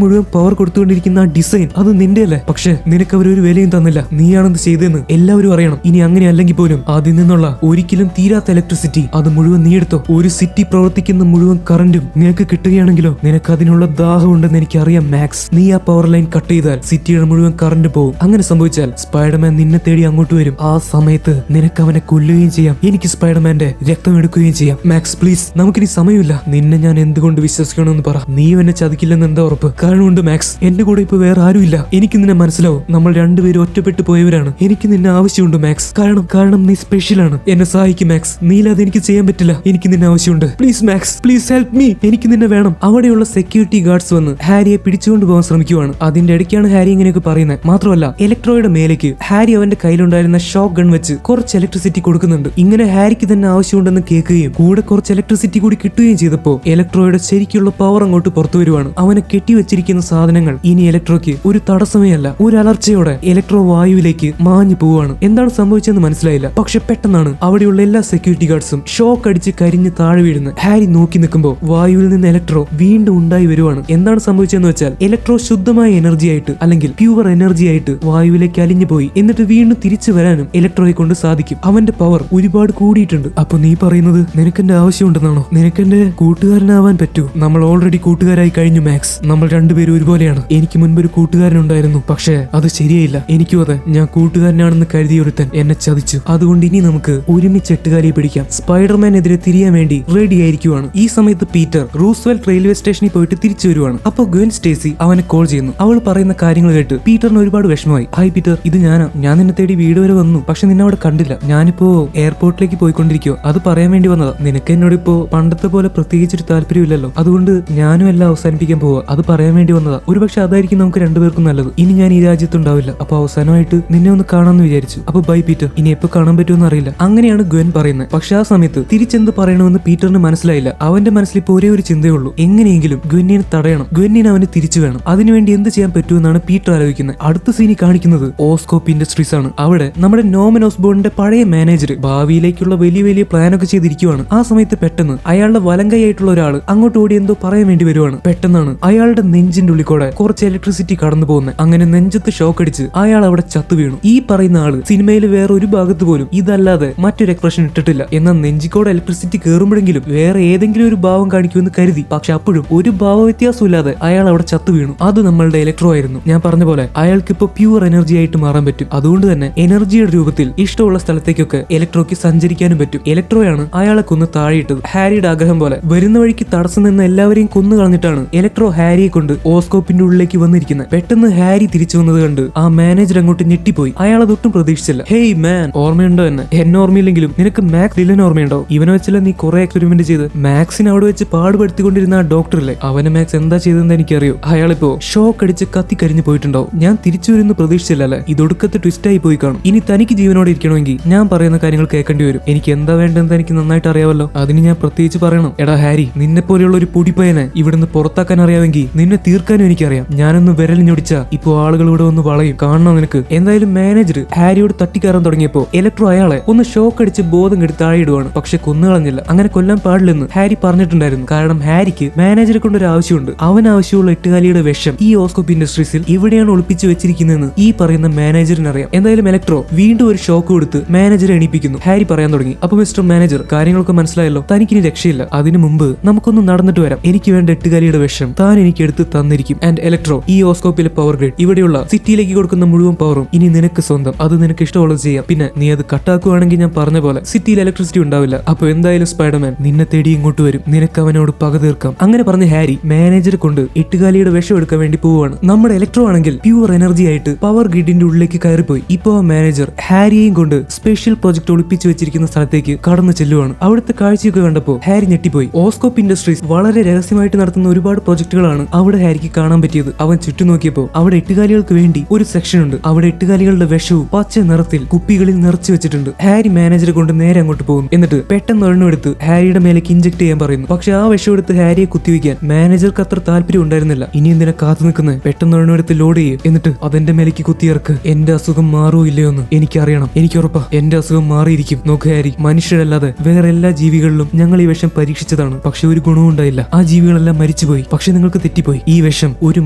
[SPEAKER 1] മുഴുവൻ പവർ കൊടുത്തുകൊണ്ടിരിക്കുന്ന ആ ഡിസൈൻ അത് നിന്റെ അല്ലേ? പക്ഷെ നിനക്ക് അവരൊരു വിലയും തന്നില്ല. നീയാണെന്ന് ചെയ്തെന്ന് എല്ലാവരും അറിയണം. ഇനി അങ്ങനെ അല്ലെങ്കിൽ പോലും അതിൽ നിന്നുള്ള ഒരിക്കലും തീരാത്ത ഇലക്ട്രിസിറ്റി അത് മുഴുവൻ നീ എടുത്തോ. ഒരു സിറ്റി പ്രവർത്തിക്കുന്ന മുഴുവൻ കറന്റും നിനക്ക് കിട്ടുകയാണെങ്കിലോ നിനക്ക് അതിനുള്ള ദാഹം ഉണ്ടെന്ന് എനിക്കറിയാം മാക്സ്. നീ ആ പവർ ലൈൻ കട്ട് ചെയ്താൽ സിറ്റിയുടെ മുഴുവൻ കറന്റ് പോകും. അങ്ങനെ സംഭവിച്ചാൽ സ്പൈഡർമാൻ നിന്നെ തേടി അങ്ങോട്ട് വരും. ആ സമയത്ത് നിനക്ക് അവനെ കൊല്ലുകയും ചെയ്യാം. എനിക്ക് സ്പൈഡർമാന്റെ രക്തം എടുക്കുകയും ചെയ്യാം. മാക്സ് പ്ലീസ്, നമുക്കിനി സമയമില്ല. നിന്നെ ഞാൻ എന്തുകൊണ്ട് വിശ്വസിക്കണമെന്ന് പറ. നീ എന്നെ ചതിക്കില്ലെന്ന് എന്താ ഉറപ്പ്? കാരണമുണ്ട് മാക്സ്, എന്റെ കൂടെ ഇപ്പൊ വേറെ ആരുമില്ല. എനിക്ക് നിന്നെ മനസ്സിലാവും. നമ്മൾ രണ്ടുപേരും ഒറ്റപ്പെട്ടു പോയവരാണ്. എനിക്ക് നിന്നെ ആവശ്യമുണ്ട് മാക്സ്. കാരണം നീ സ്പെഷ്യലാണ്. എന്നെ സഹായിക്കും മാക്സ്. നീലാതെ എനിക്ക് ചെയ്യാൻ പറ്റില്ല. എനിക്ക് നിന്നെ ആവശ്യമുണ്ട്. Please Max, please help me. എനിക്ക് നിന്നെ വേണം. അവിടെയുള്ള സെക്യൂരിറ്റി ഗാർഡ്സ് വന്ന് ഹാരിയെ പിടിച്ചുകൊണ്ട് പോകാൻ ശ്രമിക്കുവാണ്. അതിന്റെ ഇടയ്ക്കാണ് ഹാരി ഇങ്ങനെയൊക്കെ പറയുന്നത്. മാത്രമല്ല ഇലക്ട്രോയുടെ മേലേക്ക് ഹാരി അവന്റെ കയ്യിലുണ്ടായിരുന്ന ഷോക്ക് ഗൺ വെച്ച് കുറച്ച് ഇലക്ട്രിസിറ്റി കൊടുക്കുന്നുണ്ട്. ഇങ്ങനെ ഹാരിക്ക് തന്നെ ആവശ്യമുണ്ടെന്ന് കേൾക്കുകയും കൂടെ കുറച്ച് ഇലക്ട്രിസിറ്റി കൂടി കിട്ടുകയും ചെയ്തപ്പോ ഇലക്ട്രോയുടെ ശരിക്കുള്ള പവർ അങ്ങോട്ട് പുറത്തു വരുവാണ്. അവനെ കെട്ടിവെച്ചിരിക്കുന്ന സാധനങ്ങൾ ഇനി ഇലക്ട്രോയ്ക്ക് ഒരു തടസ്സമേ അല്ല. ഒരു അലർച്ചയോടെ ഇലക്ട്രോ വായുവിലേക്ക് മാഞ്ഞു പോവാണ്. എന്താണ് സംഭവിച്ചതെന്ന് മനസ്സിലായില്ല. പക്ഷെ പെട്ടെന്നാണ് അവിടെയുള്ള എല്ലാ സെക്യൂരിറ്റി ഗാർഡ്സും ഷോക്ക് അടിച്ച് കരിഞ്ഞ് താഴെ വീഴുന്നത്. ഹാരി നോക്കി നിൽക്കുമ്പോൾ വായുവിൽ നിന്ന് ഇലക്ട്രോ വീണ്ടും ഉണ്ടായി വരുവാണ്. എന്താണ് സംഭവിച്ചതെന്ന് വെച്ചാൽ ഇലക്ട്രോ ശുദ്ധമായ എനർജി ആയിട്ട് അല്ലെങ്കിൽ പ്യൂർ എനർജി ആയിട്ട് വായുവിലേക്ക് അലിഞ്ഞു പോയി. എന്നിട്ട് വീണ്ടും തിരിച്ചു വരാനും ഇലക്ട്രോയെ കൊണ്ട് സാധിക്കും. അവന്റെ പവർ ഒരുപാട് കൂടിയിട്ടുണ്ട്. അപ്പൊ നീ പറയുന്നത് നിനക്കെന്റെ ആവശ്യമുണ്ടെന്നാണോ? നിനക്കെന്റെ കൂട്ടുകാരനാവാൻ പറ്റൂ? നമ്മൾ ഓൾറെഡി കൂട്ടുകാരായി കഴിഞ്ഞു മാക്സ്. നമ്മൾ രണ്ടുപേരും ഒരുപോലെയാണ്. എനിക്ക് മുൻപൊരു കൂട്ടുകാരനുണ്ടായിരുന്നു, പക്ഷേ അത് ശരിയായില്ല. എനിക്കും അതെ, ഞാൻ കൂട്ടുകാരനാണെന്ന് കരുതിയ ഒരുത്തൻ എന്നെ ചതിച്ചു. അതുകൊണ്ട് ഇനി നമുക്ക് ഒരുമിച്ച് എട്ടുകാലിയെ പിടിക്കാം. സ്പൈഡർമാനെതിരെ തിരിയാൻ വേണ്ടി റെഡി ആയിരിക്കുവാണ്. ഈ സമയത്ത് പീറ്റർ റൂസ്വെൽറ്റ് റെയിൽവേ സ്റ്റേഷനിൽ പോയിട്ട് തിരിച്ചു വരുവാണ്. അപ്പൊ ഗ്വെൻ സ്റ്റേസി അവനെ കോൾ ചെയ്യുന്നു. അവൾ പറയുന്ന കാര്യങ്ങൾ കേട്ട് പീറ്ററിന് ഒരുപാട് വിഷമമായി. ഹായ് പീറ്റർ, ഇത് ഞാനാ. ഞാൻ നിന്നെ തേടി വീട് വരെ വന്നു, പക്ഷെ നിന്നെ അവിടെ കണ്ടില്ല. ഞാനിപ്പോ എയർപോർട്ടിലേക്ക് പോയിക്കൊണ്ടിരിക്കുവോ. അത് പറയാൻ വേണ്ടി വന്നതാ. നിനക്ക് എന്നോട് ഇപ്പോ പണ്ടത്തെ പോലെ പ്രത്യേകിച്ചൊരു താല്പര്യമില്ലല്ലോ. അതുകൊണ്ട് ഞാനും എല്ലാം അവസാനിപ്പിക്കാൻ പോവാ. അത് പറയാൻ വേണ്ടി വന്നതാ. ഒരുപക്ഷെ അതായിരിക്കും നമുക്ക് രണ്ടുപേർക്കും നല്ലത്. ഇനി ഞാൻ ഈ രാജ്യത്തുണ്ടാവില്ല. അപ്പൊ അവസാനമായിട്ട് നിന്നെ ഒന്ന് കാണാമെന്ന് വിചാരിച്ചു. അപ്പൊ ബൈ പീറ്റർ. ഇനി എപ്പോ കാണാൻ പറ്റുമെന്ന് അറിയില്ല. അങ്ങനെയാണ് ഗ്വെൻ പറയുന്നത്. പക്ഷെ ആ സമയത്ത് തിരിച്ചെന്ത് പറയണമെന്ന് പീറ്ററിന് മനസ്സിലായില്ല. അവന്റെ മനസ്സിൽ ഇപ്പൊ ഒരേ ഒരു ചിന്തയുള്ളൂ. എങ്ങനെയെങ്കിലും ഗ്വെന്നിനെ തടയണം. ഗ്വെന്നിനെ അവന് തിരിച്ചു വേണം. അതിനുവേണ്ടി എന്ത് ചെയ്യാൻ പറ്റുമെന്നാണ് പീറ്റർ ആലോചിക്കുന്നത്. അടുത്ത സീനി കാണിക്കുന്നത് ഓസ്കോപ്പ് ഇൻഡസ്ട്രീസ് ആണ്. അവിടെ നമ്മുടെ നോമൻ ഓസ്ബോണിന്റെ പഴയ മാനേജർ ഭാവിയിലേക്കുള്ള വലിയ വലിയ പ്ലാനൊക്കെ ചെയ്തിരിക്കുവാണ്. ആ സമയത്ത് പെട്ടെന്ന് അയാളുടെ വലങ്കൈയായിട്ടുള്ള ഒരാൾ അങ്ങോട്ട് ഓടി എന്തോ പറയാൻ വേണ്ടി വരുവാണ്. പെട്ടെന്നാണ് അയാളുടെ നെഞ്ചിന്റെ ഉള്ളിൽ കൂടെ കുറച്ച് ഇലക്ട്രിസിറ്റി കടന്നു പോകുന്നത്. അങ്ങനെ നെഞ്ചത്ത് ഷോക്ക് അടിച്ച് അയാൾ അവിടെ ചത്തു വീണു. ഈ പറയുന്ന ആള് സിനിമയിൽ വേറെ ഒരു ഭാഗത്ത് പോലും ഇതല്ലാതെ മറ്റൊരു എക്സ്പ്രഷൻ ഇട്ടിട്ടില്ല. എന്നാൽ നെഞ്ചിക്കോടെ ഇലക്ട്രിസിറ്റി കയറുമ്പോഴെങ്കിലും വേറെ ഏതെങ്കിലും ഒരു ഭാവം കാണിക്കുമെന്ന് കരുതി. പക്ഷെ അപ്പോഴും ഒരു ഭാവ വ്യത്യാസമില്ലാതെ അയാൾ അവിടെ ചത്തു വീണു. അത് നമ്മളുടെ ഇലക്ട്രോ ആയിരുന്നു. ഞാൻ പറഞ്ഞ പോലെ അയാൾക്ക് ഇപ്പൊ പ്യൂർ എനർജി ആയിട്ട് മാറാൻ പറ്റും. അതുകൊണ്ട് തന്നെ എനർജിയുടെ രൂപത്തിൽ ഇഷ്ടമുള്ള സ്ഥലത്തേക്കൊക്കെ ഇലക്ട്രോയ്ക്ക് സഞ്ചരിക്കാനും പറ്റും. ഇലക്ട്രോയാണ് അയാളെ കൊന്ന് താഴെയിട്ടത്. ഹാരിയുടെ ആഗ്രഹം പോലെ വരുന്ന വഴിക്ക് തടസ്സം നിന്ന് എല്ലാവരെയും കൊന്നു കളഞ്ഞിട്ടാണ് ഇലക്ട്രോ ഹാരിയെ കൊണ്ട് ഓസ്കോപ്പിന്റെ ഉള്ളിലേക്ക് വന്നിരിക്കുന്നത്. പെട്ടെന്ന് ഹാരി തിരിച്ചു വന്നത് കണ്ട് ആ മാനേജർ അങ്ങോട്ട് ഞെട്ടിപ്പോയി. അയാൾ അതൊട്ടും പ്രതീക്ഷിച്ചില്ല. ഹേയ് മാൻ, ഓർമ്മയുണ്ടോ എന്നെ ഓർമ്മയില്ലെങ്കിലും നിനക്ക് മാക്സ് ഡില്ലൻ ഓർമ്മയുണ്ടോ? ഇവനെ വെച്ചല്ല നീ കുറെ എക്സ്പെരിമെന്റ് ചെയ്ത് മാക്സിനെ അവിടെ വെച്ച് പാടുപെടുത്തിക്കൊണ്ടിരുന്ന ആ ഡോക്ടറില്ലേ, അവനെ മാക്സ് എന്താ ചെയ്തതെന്ന് എനിക്കറിയോ. അയാളിപ്പോ ഷോക്ക് അടിച്ച് കത്തി കരിഞ്ഞു പോയിട്ടുണ്ടാവും. ഞാൻ തിരിച്ചു വരുന്ന പ്രതീക്ഷിച്ചില്ലല്ലേ. ഇതൊടുക്കത്തെ ട്വിസ്റ്റ് ആയി പോയി കാണും. ഇനി തനിക്ക് ജീവനോടെ ഇരിക്കണമെങ്കിൽ ഞാൻ പറയുന്ന കാര്യങ്ങൾ കേൾക്കേണ്ടി വരും. എനിക്ക് എന്താ വേണ്ടതെന്ന് എനിക്ക് നന്നായിട്ട് അറിയാമല്ലോ. അതിന് ഞാൻ പ്രത്യേകിച്ച് പറയണം. എടാ ഹാരി, നിന്നെ പോലെയുള്ള ഒരു പൊടിപ്പയനെ ഇവിടുന്ന് പുറത്താക്കാൻ അറിയാമെങ്കിൽ നിന്നെ തീർക്കാനും എനിക്കറിയാം. ഞാനൊന്ന് വിരലിഞ്ഞൊടിച്ചാ ഇപ്പോ ആളുകൾ ഇവിടെ ഒന്ന് വളയും. കാണണം നിനക്ക്. എന്തായാലും മാനേജർ ഹാരിയോട് തട്ടിക്കയറാൻ തുടങ്ങിയപ്പോ ഇലക്ട്രോ അയാളെ ഒന്ന് ഷോക്ക് അടിച്ച് ബോധം കെടുത്ത് താഴെയിടുവാണ്. പക്ഷെ കൊന്നുകളഞ്ഞില്ല. അങ്ങനെ കൊല്ലാൻ പാടില്ലെന്ന് ഹാരി പറഞ്ഞിട്ടുണ്ടായിരുന്നു. കാരണം ഹാരിക്ക് മാനേജറെ കൊണ്ടൊരു ആവശ്യമുണ്ട്. അവൻ ആവശ്യമുള്ള എട്ടുകാലിയുടെ വിഷം ഈ ഓസ്കോപ്പ് ഇൻഡസ്ട്രീസിൽ ഇവിടെയാണ് ഒളിപ്പിച്ചു വെച്ചിരിക്കുന്നതെന്ന് ഈ പറയുന്ന മാനേജറിന് അറിയാം. എന്തായാലും ഇലക്ട്രോ വീണ്ടും ഒരു ഷോക്ക് കൊടുത്ത് മാനേജറെ എണീപ്പിക്കുന്നു. ഹാരി പറയാൻ തുടങ്ങി. അപ്പൊ മിസ്റ്റർ മാനേജർ, കാര്യങ്ങളൊക്കെ മനസ്സിലായല്ലോ. തനിക്കിനി രക്ഷയില്ല. അതിനു മുമ്പ് നമുക്കൊന്ന് നടന്നിട്ട് വരാം. എനിക്ക് വേണ്ട എട്ടുകാലിയുടെ വിഷം താൻ എനിക്ക് എടുത്ത് തന്നിരിക്കും. ആൻഡ് ഇലക്ട്രോ, ഈ ഓസ്കോപ്പിലെ പവർ ഗ്രിഡ് ഇവിടെയുള്ള സിറ്റിയിലേക്ക് കൊടുക്കുന്ന മുഴുവൻ പവറും ഇനി നിനക്ക് സ്വന്തം. അത് നിനക്ക് ഇഷ്ടമുള്ളത് ചെയ്യാം. പിന്നെ നീ അത് കട്ടാക്കുവാണെങ്കിൽ ഞാൻ പറഞ്ഞ പോലെ സിറ്റിയിൽ ഇലക്ട്രിസിറ്റി ഉണ്ടാവില്ല. അപ്പൊ എന്തായാലും സ്പൈഡർമാൻ നിന്നെ തേടി ഇങ്ങോട്ട് വരും. നിനക്ക് അവനോട് പക തീർക്കാം. അങ്ങനെ പറഞ്ഞ് ഹാരി മാനേജറെ കൊണ്ട് എട്ടുകാലിയുടെ വിഷം എടുക്കാൻ വേണ്ടി പോവുകയാണ്. നമ്മുടെ ഇലക്ട്രോ ആണെങ്കിൽ പ്യൂർ എനർജി ആയിട്ട് പവർ ഗ്രിഡിന്റെ ഉള്ളിലേക്ക് കയറിപ്പോയി. ഇപ്പോ ആ മാനേജർ ഹാരിയെയും കൊണ്ട് സ്പെഷ്യൽ പ്രോജക്ട് ഒളിപ്പിച്ചു വെച്ചിരിക്കുന്ന സ്ഥലത്തേക്ക് കടന്നു ചെല്ലുവാണ്. അവിടുത്തെ കാഴ്ചയൊക്കെ കണ്ടപ്പോ ഹാരി ഞെട്ടിപ്പോയി. ഓസ്കോപ്പ് ഇൻഡസ്ട്രീസ് വളരെ രഹസ്യമായിട്ട് നടത്തുന്ന ഒരുപാട് പ്രൊജക്ടുകളാണ് അവിടെ ഹാരിക്ക് കാണാൻ പറ്റിയത്. അവൻ ചുറ്റും നോക്കിയപ്പോൾ അവിടെ എട്ടുകാലികൾക്ക് വേണ്ടി ഒരു സെക്ഷൻ ഉണ്ട്. അവിടെ എട്ടുകാലികളുടെ വിഷവും പച്ച നിറത്തിൽ കുപ്പികളിൽ നിറച്ചു വെച്ചിട്ടുണ്ട്. ഹാരി മാനേജറെ കൊണ്ട് നേരെ അങ്ങോട്ട് പോകുന്നു. എന്നിട്ട് പെട്ടെന്ന് ഒരെണ്ണം എടുത്ത് ഹാരിയുടെ മേലേക്ക് ഇഞ്ചക്ട് ചെയ്യാൻ പറയുന്നു. പക്ഷെ ആ വിഷം എടുത്ത് ഹാരിയെ കുത്തിവെക്കാൻ മാനേജർക്ക് അത്ര താല്പര്യം ഉണ്ടായിരുന്നില്ല. ഇനി എന്തിനാ കാത്തു നിൽക്കുന്നത്, പെട്ടെന്ന് ഒരെണ്ണം എടുത്ത് ലോഡ് ചെയ്യും, എന്നിട്ട് അതെന്റെ മേലേക്ക് കുത്തിയിറക്ക്. എന്റെ അസുഖം മാറൂ ഇല്ലയോ എന്ന് എനിക്കറിയണം. എനിക്ക് ഉറപ്പാ എന്റെ അസുഖം മാറിയിരിക്കും. നോക്ക് ഹാരി, മനുഷ്യരല്ലാതെ വേറെ എല്ലാ ജീവികളിലും ഞങ്ങൾ ഈ വിഷം പരീക്ഷിച്ചതാണ്. പക്ഷെ ഒരു ഗുണവും ഉണ്ടായില്ല. ആ ജീവികളെല്ലാം മരിച്ചുപോയി. പക്ഷെ നിങ്ങൾക്ക് തെറ്റിപ്പോയി. ഈ വിഷം ഒരു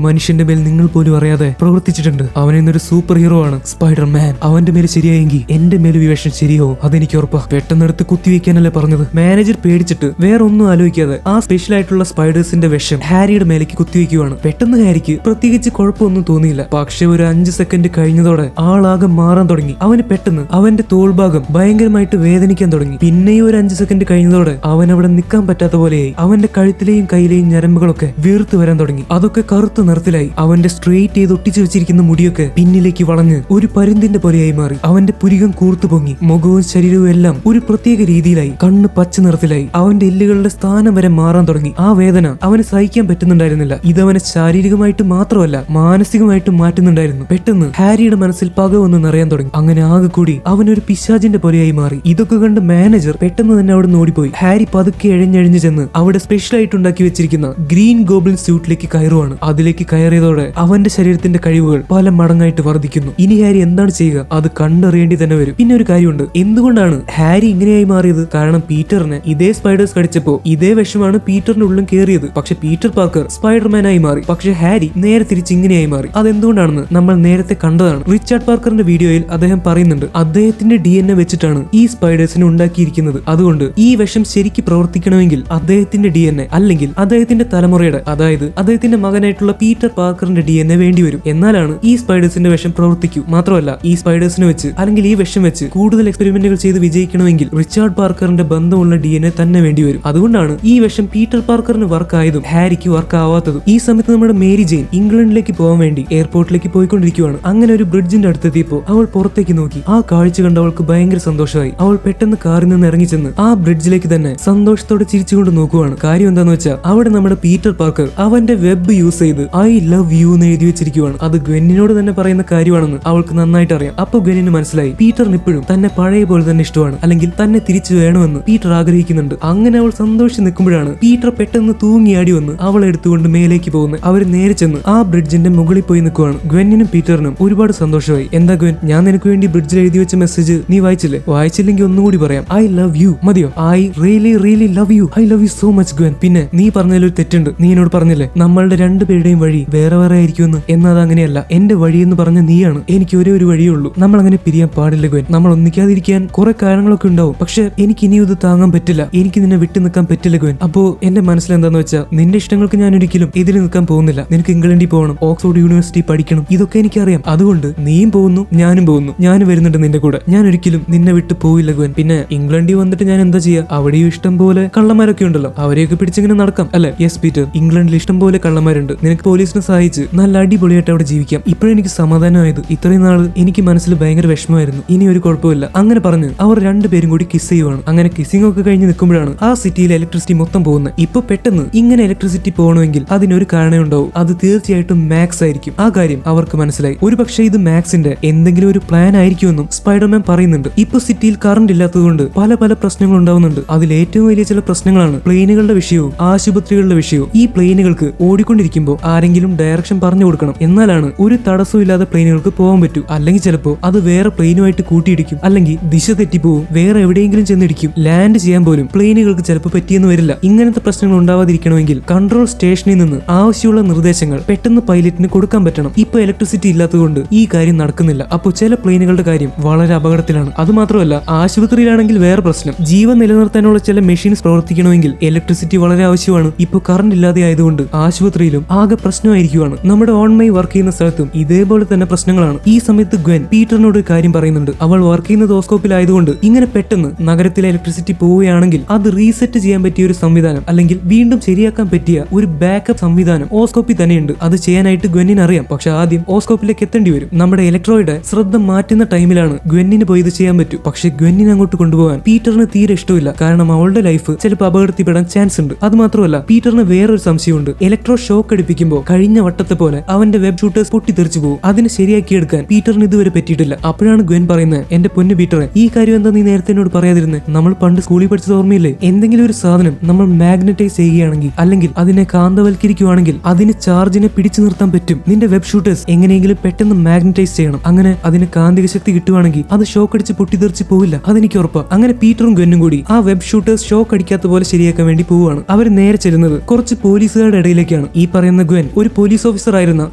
[SPEAKER 1] മനുഷ്യന്റെ മേൽ നിങ്ങൾ പോലും അറിയാതെ പ്രവർത്തിച്ചിട്ടുണ്ട്. അവൻ ഇന്നൊരു സൂപ്പർ ഹീറോ ആണ്, സ്പൈഡർമാൻ. അവന്റെ മേൽ ശരിയായെങ്കിൽ എന്റെ മേലും ഈ വിഷം ശരിയാവും. അതെനിക്ക് ഉറപ്പാ. പെട്ടെന്നെടുത്ത് കുത്തിവെക്കാനല്ലേ പറഞ്ഞത്. മാനേജർ പേടിച്ചിട്ട് വേറെ ഒന്നും ആലോചിക്കാതെ ആ സ്പെഷ്യൽ ആയിട്ടുള്ള സ്പൈഡേഴ്സിന്റെ വിഷം ഹാരിയുടെ മേലേക്ക് കുത്തിവെക്കുവാണ്. പെട്ടെന്ന് ഹാരിക്ക് പ്രത്യേകിച്ച് കുഴപ്പമൊന്നും തോന്നിയില്ല. പക്ഷെ ഒരു 5 സെക്കൻഡ് കഴിഞ്ഞതോടെ ആളാകെ മാറാൻ തുടങ്ങി. അവന് പെട്ടെന്ന് അവന്റെ തോൾഭാഗം ഭയങ്കരമായിട്ട് വേദനിക്കാൻ തുടങ്ങി. പിന്നെയും ഒരു 5 സെക്കൻഡ് കഴിഞ്ഞതോടെ അവൻ അവിടെ നിൽക്കാൻ പറ്റാത്ത പോലെയായി. അവന്റെ കഴുത്തിലെയും കയ്യിലെയും ഞരമ്പുകളൊക്കെ വീർത്ത് വരാൻ തുടങ്ങി. അതൊക്കെ കറുത്ത നിറത്തിലായി. അവന്റെ സ്ട്രെയിറ്റ് ചെയ്ത് ഒട്ടിച്ചു വെച്ചിരിക്കുന്ന മുടിയൊക്കെ പിന്നിലേക്ക് വളഞ്ഞ് ഒരു പരുന്തിന്റെ പോലെയായി മാറി. അവന്റെ പുരികം കൂർത്തു പൊങ്ങി. മുഖവും ശരീരവും എല്ലാം ഒരു പ്രത്യേക രീതിയിലായി. കണ്ണ് പച്ച നിറത്തിലായി. അവന്റെ എല്ലുകളുടെ സ്ഥാനം വരെ മാറാൻ തുടങ്ങി. ആ വേദന അവന് സഹിക്കാൻ പറ്റുന്നുണ്ടായിരുന്നില്ല. ഇതവനെ ശാരീരികമായിട്ട് മാത്രമല്ല മാനസികമായിട്ട് മാറ്റുന്നുണ്ടായിരുന്നു. പെട്ടെന്ന് ഹാരിയുടെ മനസ്സിൽ പക വന്ന് നിറയാൻ തുടങ്ങി. അങ്ങനെ ആകെ കൂടി അവനൊരു പിശാചിന്റെ പോലെയായി മാറി. ഇതൊക്കെ കണ്ട് മാനേജർ പെട്ടെന്ന് തന്നെ അവിടെ നിന്ന് ഓടിപ്പോയി. ഹാരി പതുക്കെ എഴഞ്ഞഴിഞ്ഞു ചെന്ന് അവിടെ സ്പെഷ്യൽ ആയിട്ട് ഉണ്ടാക്കി വെച്ചിരിക്കുന്ന ഗ്രീൻ ഗോബ്ലിൻ സ്യൂട്ടിലേക്ക് കയറുവാണ്. അതിലേക്ക് കയറിയതോടെ അവന്റെ ശരീരത്തിന്റെ കഴിവുകൾ പല മടങ്ങായിട്ട് വർദ്ധിക്കുന്നു. ഇനി ഹാരി എന്താണ് ചെയ്യുക, അത് കണ്ടറിയേണ്ടി തന്നെ വരും. പിന്നെ ഒരു കാര്യമുണ്ട്, എന്തുകൊണ്ടാണ് ഹാരി ഇങ്ങനെയായി മാറിയത്? കാരണം പീറ്ററിനെ ഇതേ സ്പൈഡേഴ്സ് കടിച്ചപ്പോ ഇതേ വിഷമാണ് പീറ്ററിന്റെ ഉള്ളിൽ കയറിയത്. പക്ഷെ പീറ്റർ പാർക്കർ സ്പൈഡർമാനായി മാറി. പക്ഷെ ഹാരി നേരെ തിരിച്ച് ഇങ്ങനെയായി മാറി. അതെന്തുകൊണ്ടാണെന്ന് നമ്മൾ നേരത്തെ കണ്ടതാണ്. റിച്ചാർഡ് പാർക്കറിന്റെ വീഡിയോയിൽ അദ്ദേഹം പറയുന്നുണ്ട്, അദ്ദേഹത്തിന്റെ DNA വെച്ചിട്ടാണ് ഈ സ്പൈഡേഴ്സിനെ ഉണ്ടാക്കിയിരിക്കുന്നത്. അതുകൊണ്ട് ഈ വിഷം ശരിക്ക് പ്രവർത്തിക്കണമെങ്കിൽ അദ്ദേഹത്തിന്റെ DNA അല്ലെങ്കിൽ അദ്ദേഹത്തിന്റെ തലമുറയുടെ, അതായത് അദ്ദേഹത്തിന്റെ മകനായിട്ടുള്ള പീറ്റർ പാർക്കറിന്റെ DNA വേണ്ടി വരും. എന്നാലാണ് ഈ സ്പൈഡേഴ്സിന്റെ വിഷം പ്രവർത്തിക്കൂ. മാത്രമല്ല ഈ സ്പൈഡേഴ്സിനെ വെച്ച് അല്ലെങ്കിൽ ഈ വിഷം വെച്ച് കൂടുതൽ എക്സ്പെരിമെന്റുകൾ ചെയ്ത് വിജയിക്കണമെങ്കിൽ റിച്ചാർഡ് പാർക്കറിന്റെ ബന്ധമുള്ള DNA തന്നെ വേണ്ടി വരും. അതുകൊണ്ടാണ് ഈ വിഷം പീറ്റർ പാർക്കറിന് വർക്ക് ആയതും ഹാരിക്ക് വർക്ക് ആവാത്തതും. ഈ സമയത്ത് നമ്മുടെ മേരി ജെയിൻ ഇംഗ്ലണ്ടിലേക്ക് പോകാൻ വേണ്ടി എയർപോർട്ടിലേക്ക് പോയിക്കൊണ്ടിരിക്കുകയാണ്. അങ്ങനെ ഒരു ബ്രിഡ്ജിന്റെ അടുത്തെത്തിയപ്പോ അവൾ പുറത്തേക്ക് നോക്കി. ആ കാഴ്ച കണ്ട് അവൾക്ക് ഭയങ്കര സന്തോഷമായി. അവൾ പെട്ടെന്ന് കാറിൽ നിന്ന് ഇറങ്ങി ചെന്ന് ആ ബ്രിഡ്ജിലേക്ക് തന്നെ സന്തോഷത്തോടെ ചിരിച്ചുകൊണ്ട് നോക്കുവാണ്. കാര്യം എന്താന്ന് വെച്ചാൽ അവിടെ നമ്മുടെ പീറ്റർ പാർക്കർ അവന്റെ വെബ് യൂസ് ചെയ്ത് ഐ ലവ് യു എന്ന് എഴുതി വെച്ചിരിക്കുവാണ്. അത് ഗ്വെന്നിനോട് തന്നെ പറയുന്ന കാര്യമാണെന്ന് അവൾക്ക് നന്നായിട്ട് അറിയാം. അപ്പൊ ഗ്വെന്നിന് മനസ്സിലായി പീറ്ററിന് ഇപ്പോഴും തന്നെ പഴയ പോലെ തന്നെ ഇഷ്ടമാണ്, അല്ലെങ്കിൽ തന്നെ തിരിച്ചു വേണമെന്ന് പീറ്റർ ആഗ്രഹിക്കുന്നുണ്ട്. അങ്ങനെ അവൾ സന്തോഷിച്ച് നിൽക്കുമ്പോഴാണ് പീറ്റർ പെട്ടെന്ന് തൂങ്ങിയാടി വന്ന് അവളെ എടുത്തുകൊണ്ട് മേലേക്ക് പോകുന്നത്. അവർ നേരെ ചെന്ന് ആ ബ്രിഡ്ജിന്റെ മുകളിൽ പോയി നിൽക്കുവാണ്. ഗ്വെന്നിനും പീറ്ററിനും ഒരുപാട് സന്തോഷമായി. എന്താ ഗ്വെൻ, ഞാൻ നിനക്ക് വേണ്ടി ബ്രിഡ്ജിൽ എഴുതി വെച്ച മെസ്സേജ് നീ വായിച്ചില്ലേ? വായിച്ചില്ലെങ്കിൽ ഒന്നുകൂടി പറയാം. ഐ ലവ് യു മതിയോ? I really love you. I love you so much Gwen. പിന്നെ നീ പറഞ്ഞതിലൊരു തെറ്റുണ്ട്. നീ എന്നോട് പറഞ്ഞില്ലേ നമ്മളുടെ രണ്ടുപേരുടെയും വഴി വേറെ വേറെ ആയിരിക്കുമെന്ന്. എന്നാൽ അങ്ങനെയല്ല. എന്റെ വഴി എന്ന് പറഞ്ഞ നീയാണ്. എനിക്ക് ഒരേ ഒരു വഴിയേ ഉള്ളൂ. നമ്മൾ അങ്ങനെ പിരിയാൻ പാടില്ല ഗ്വെൻ. നമ്മൾ ഒന്നിക്കാതിരിക്കാൻ കുറെ കാരണങ്ങളൊക്കെ ഉണ്ടാവും. പക്ഷെ എനിക്ക് ഇനിയും ഇത് താങ്ങാൻ പറ്റില്ല. എനിക്ക് നിന്നെ വിട്ടു നിൽക്കാൻ പറ്റില്ല ഗ്വെൻ. അപ്പോ എന്റെ മനസ്സിൽ എന്താന്ന് വെച്ചാൽ നിന്റെ ഇഷ്ടങ്ങൾക്ക് ഞാൻ ഒരിക്കലും എതിര് നിൽക്കാൻ പോകുന്നില്ല. നിനക്ക് ഇംഗ്ലണ്ടിൽ പോകണം, ഓക്സ്ഫോർഡ് യൂണിവേഴ്സിറ്റി പഠിക്കണം, ഇതൊക്കെ എനിക്കറിയാം. അതുകൊണ്ട് നീയും പോകുന്നു, ഞാനും പോകുന്നു. ഞാനും വരുന്നുണ്ട് നിന്റെ കൂടെ. ഞാൻ ഒരിക്കലും നിന്നെ വിട്ടു പോയില്ല ഗ്വെൻ. പിന്നെ ഇംഗ്ലണ്ടിൽ വന്നിട്ട് ഞാൻ എന്താ ചെയ്യാ? അവിടെയും ഇഷ്ടം പോലെ കള്ളന്മാരൊക്കെ ഉണ്ടല്ലോ, അവരെയൊക്കെ പിടിച്ചിങ്ങനെ നടക്കാം അല്ലെ? യെസ് പീറ്റർ, ഇംഗ്ലണ്ടിൽ ഇഷ്ടം പോലെ കള്ളന്മാരുണ്ട്. നിനക്ക് പോലീസിനെ സഹായിച്ച് നല്ല അടിപൊളിയായിട്ട് അവിടെ ജീവിക്കാം. ഇപ്പോഴെനിക്ക് സമാധാനമായത്. ഇത്രയും നാള് എനിക്ക് മനസ്സിൽ ഭയങ്കര വിഷമമായിരുന്നു. ഇനി ഒരു കുഴപ്പമില്ല. അങ്ങനെ പറഞ്ഞ് അവർ രണ്ടുപേരും കൂടി കിസ് ചെയ്യുവാണ്. അങ്ങനെ കിസ്സിംഗ് ഒക്കെ കഴിഞ്ഞ് നിൽക്കുമ്പോഴാണ് ആ സിറ്റിയിലെ ഇലക്ട്രിസിറ്റി മൊത്തം പോകുന്നത്. ഇപ്പൊ പെട്ടെന്ന് ഇങ്ങനെ ഇലക്ട്രിസിറ്റി പോകണമെങ്കിൽ അതിനൊരു കാരണം ഉണ്ടാവും. അത് തീർച്ചയായിട്ടും മാക്സ് ആയിരിക്കും. ആ കാര്യം അവർക്ക് മനസ്സിലായി. ഒരു പക്ഷേ ഇത് മാക്സിന്റെ എന്തെങ്കിലും ഒരു പ്ലാൻ ആയിരിക്കുമെന്നും സ്പൈഡർമാൻ പറയുന്നുണ്ട്. ഇപ്പൊ സിറ്റിയിൽ കറണ്ട് ഇല്ലാത്തതുകൊണ്ട് പല പല പ്രശ്നങ്ങൾ ഉണ്ടാവുന്നുണ്ട്. അതിൽ ഏറ്റവും വലിയ ചില പ്രശ്നങ്ങളാണ് പ്ലെയിനുകളുടെ വിഷയവും ആശുപത്രികളുടെ വിഷയവും. ഈ പ്ലെയിനുകൾക്ക് ഓടിക്കൊണ്ടിരിക്കുമ്പോൾ ആരെങ്കിലും ഡയറക്ഷൻ പറഞ്ഞു കൊടുക്കണം. എന്നാലാണ് ഒരു തടസ്സവും ഇല്ലാതെ പ്ലെയിനുകൾക്ക് പോകാൻ പറ്റൂ. അല്ലെങ്കിൽ ചിലപ്പോൾ അത് വേറെ പ്ലെയിനുമായിട്ട് കൂട്ടിയിടിക്കും, അല്ലെങ്കിൽ ദിശ തെറ്റിപ്പോവും, വേറെ എവിടെയെങ്കിലും ചെന്നിടിക്കും. ലാൻഡ് ചെയ്യാൻ പോലും പ്ലെയിനുകൾക്ക് ചിലപ്പോൾ പറ്റിയെന്ന് വരില്ല. ഇങ്ങനത്തെ പ്രശ്നങ്ങൾ ഉണ്ടാവാതിരിക്കണമെങ്കിൽ കൺട്രോൾ സ്റ്റേഷനിൽ നിന്ന് ആവശ്യമുള്ള നിർദ്ദേശങ്ങൾ പെട്ടെന്ന് പൈലറ്റിന് കൊടുക്കാൻ പറ്റണം. ഇപ്പൊ ഇലക്ട്രിസിറ്റി ഇല്ലാത്തതുകൊണ്ട് ഈ കാര്യം നടക്കുന്നില്ല. അപ്പോൾ ചില പ്ലെയിനുകളുടെ കാര്യം വളരെ അപകടത്തിലാണ്. അതുമാത്രമല്ല ആശുപത്രിയിലാണെങ്കിൽ വേറെ പ്രശ്നം. ജീവൻ നിലനിർത്താനുള്ള ചില മെഷീൻസ് പ്രവർത്തിക്കണമെങ്കിൽ ഇലക്ട്രിസിറ്റി വളരെ ആവശ്യമാണ്. ഇപ്പൊ കറണ്ട് ഇല്ലാതെ ആയതുകൊണ്ട് ആശുപത്രിയിലും ആകെ പ്രശ്നമായിരിക്കുവാണ്. നമ്മുടെ ഓൺമൈ വർക്ക് ചെയ്യുന്ന സ്ഥലത്തും ഇതേപോലെ തന്നെ പ്രശ്നങ്ങളാണ്. ഈ സമയത്ത് ഗ്വെൻ പീറ്ററിനോട് ഒരു കാര്യം പറയുന്നുണ്ട്. അവൾ വർക്ക് ചെയ്യുന്നത് ഓസ്കോപ്പിലായതുകൊണ്ട് ഇങ്ങനെ പെട്ടെന്ന് നഗരത്തിലെ ഇലക്ട്രിസിറ്റി പോവുകയാണെങ്കിൽ അത് റീസെറ്റ് ചെയ്യാൻ പറ്റിയ ഒരു സംവിധാനം, അല്ലെങ്കിൽ വീണ്ടും ശരിയാക്കാൻ പറ്റിയ ഒരു ബാക്കപ്പ് സംവിധാനം ഓസ്കോപ്പിൽ തന്നെയുണ്ട്. അത് ചെയ്യാനായിട്ട് ഗ്വെന്നിന് അറിയാം. പക്ഷെ ആദ്യം ഓസ്കോപ്പിലേക്ക് എത്തേണ്ടി വരും. നമ്മുടെ ഇലക്ട്രോയുടെ ശ്രദ്ധ മാറ്റുന്ന ടൈമിലാണ് ഗ്വെന്നിന് പോയി ഇത് ചെയ്യാൻ പറ്റൂ. പക്ഷെ ഗ്വെന്നിനെ അങ്ങോട്ട് കൊണ്ടുപോകാൻ പീറ്ററിന് തീരെ ഇഷ്ടമില്ല. കാരണം അവളുടെ ലൈഫ് ചിലപ്പോൾ അപകടത്തിൽപ്പെടാൻ ചാൻസ് ഉണ്ട്. അത് മാത്രമല്ല പീറ്ററിന് വേറൊരു സംശയമുണ്ട്. ഇലക്ട്രോ ഷോക്ക് അടിപ്പിക്കുമ്പോൾ കഴിഞ്ഞ വട്ടത്തെ പോലെ അവന്റെ വെബ് ഷൂട്ടേഴ്സ് പൊട്ടിത്തെറിച്ചു പോകും. അതിനെ ശരിയാക്കിയെടുക്കാൻ പീറ്ററിന് ഇതുവരെ പറ്റിയിട്ടില്ല. അപ്പോഴാണ് ഗ്വെൻ പറയുന്നത്, എന്റെ പൊന്നു പീറ്ററെ, ഈ കാര്യം എന്താ നീ നേരത്തെ എന്നോട് പറയാതിരുന്നത്? നമ്മൾ പണ്ട് സ്കൂളിൽ പഠിച്ചത് ഓർമ്മയില്ലേ? എന്തെങ്കിലും ഒരു സാധനം നമ്മൾ മാഗ്നറ്റൈസ് ചെയ്യുകയാണെങ്കിൽ അല്ലെങ്കിൽ അതിനെ കാന്തവൽക്കരിക്കുകയാണെങ്കിൽ അതിന് ചാർജിനെ പിടിച്ചു നിർത്താൻ പറ്റും. നിന്റെ വെബ് ഷൂട്ടേഴ്സ് എങ്ങനെയെങ്കിലും പെട്ടെന്ന് മാഗ്നറ്റൈസ് ചെയ്യണം. അങ്ങനെ അതിന് കാന്തിക ശക്തി കിട്ടുവാണെങ്കിൽ അത് ഷോക്ക് അടിച്ച് പൊട്ടിത്തെറിച്ച് പോവില്ല. അതെനിക്ക് ഉറപ്പാ. അങ്ങനെ പീറ്ററും ഗ്വെന്നും കൂടി ആ വെബ് ഷൂട്ടേഴ്സ് ഷോക്ക് അടിക്കാത്ത പോലെ ശരിയാക്കാൻ വേണ്ടി പോവുകയാണ്. അവർ നേരെ ചെല്ലുന്നത് കുറച്ച് പോലീസുകാരുടെ ഇടയിലേക്കാണ്. ഈ പറയുന്ന ഗ്വെൻ ഒരു പോലീസ് ഓഫീസർ ആയിരുന്ന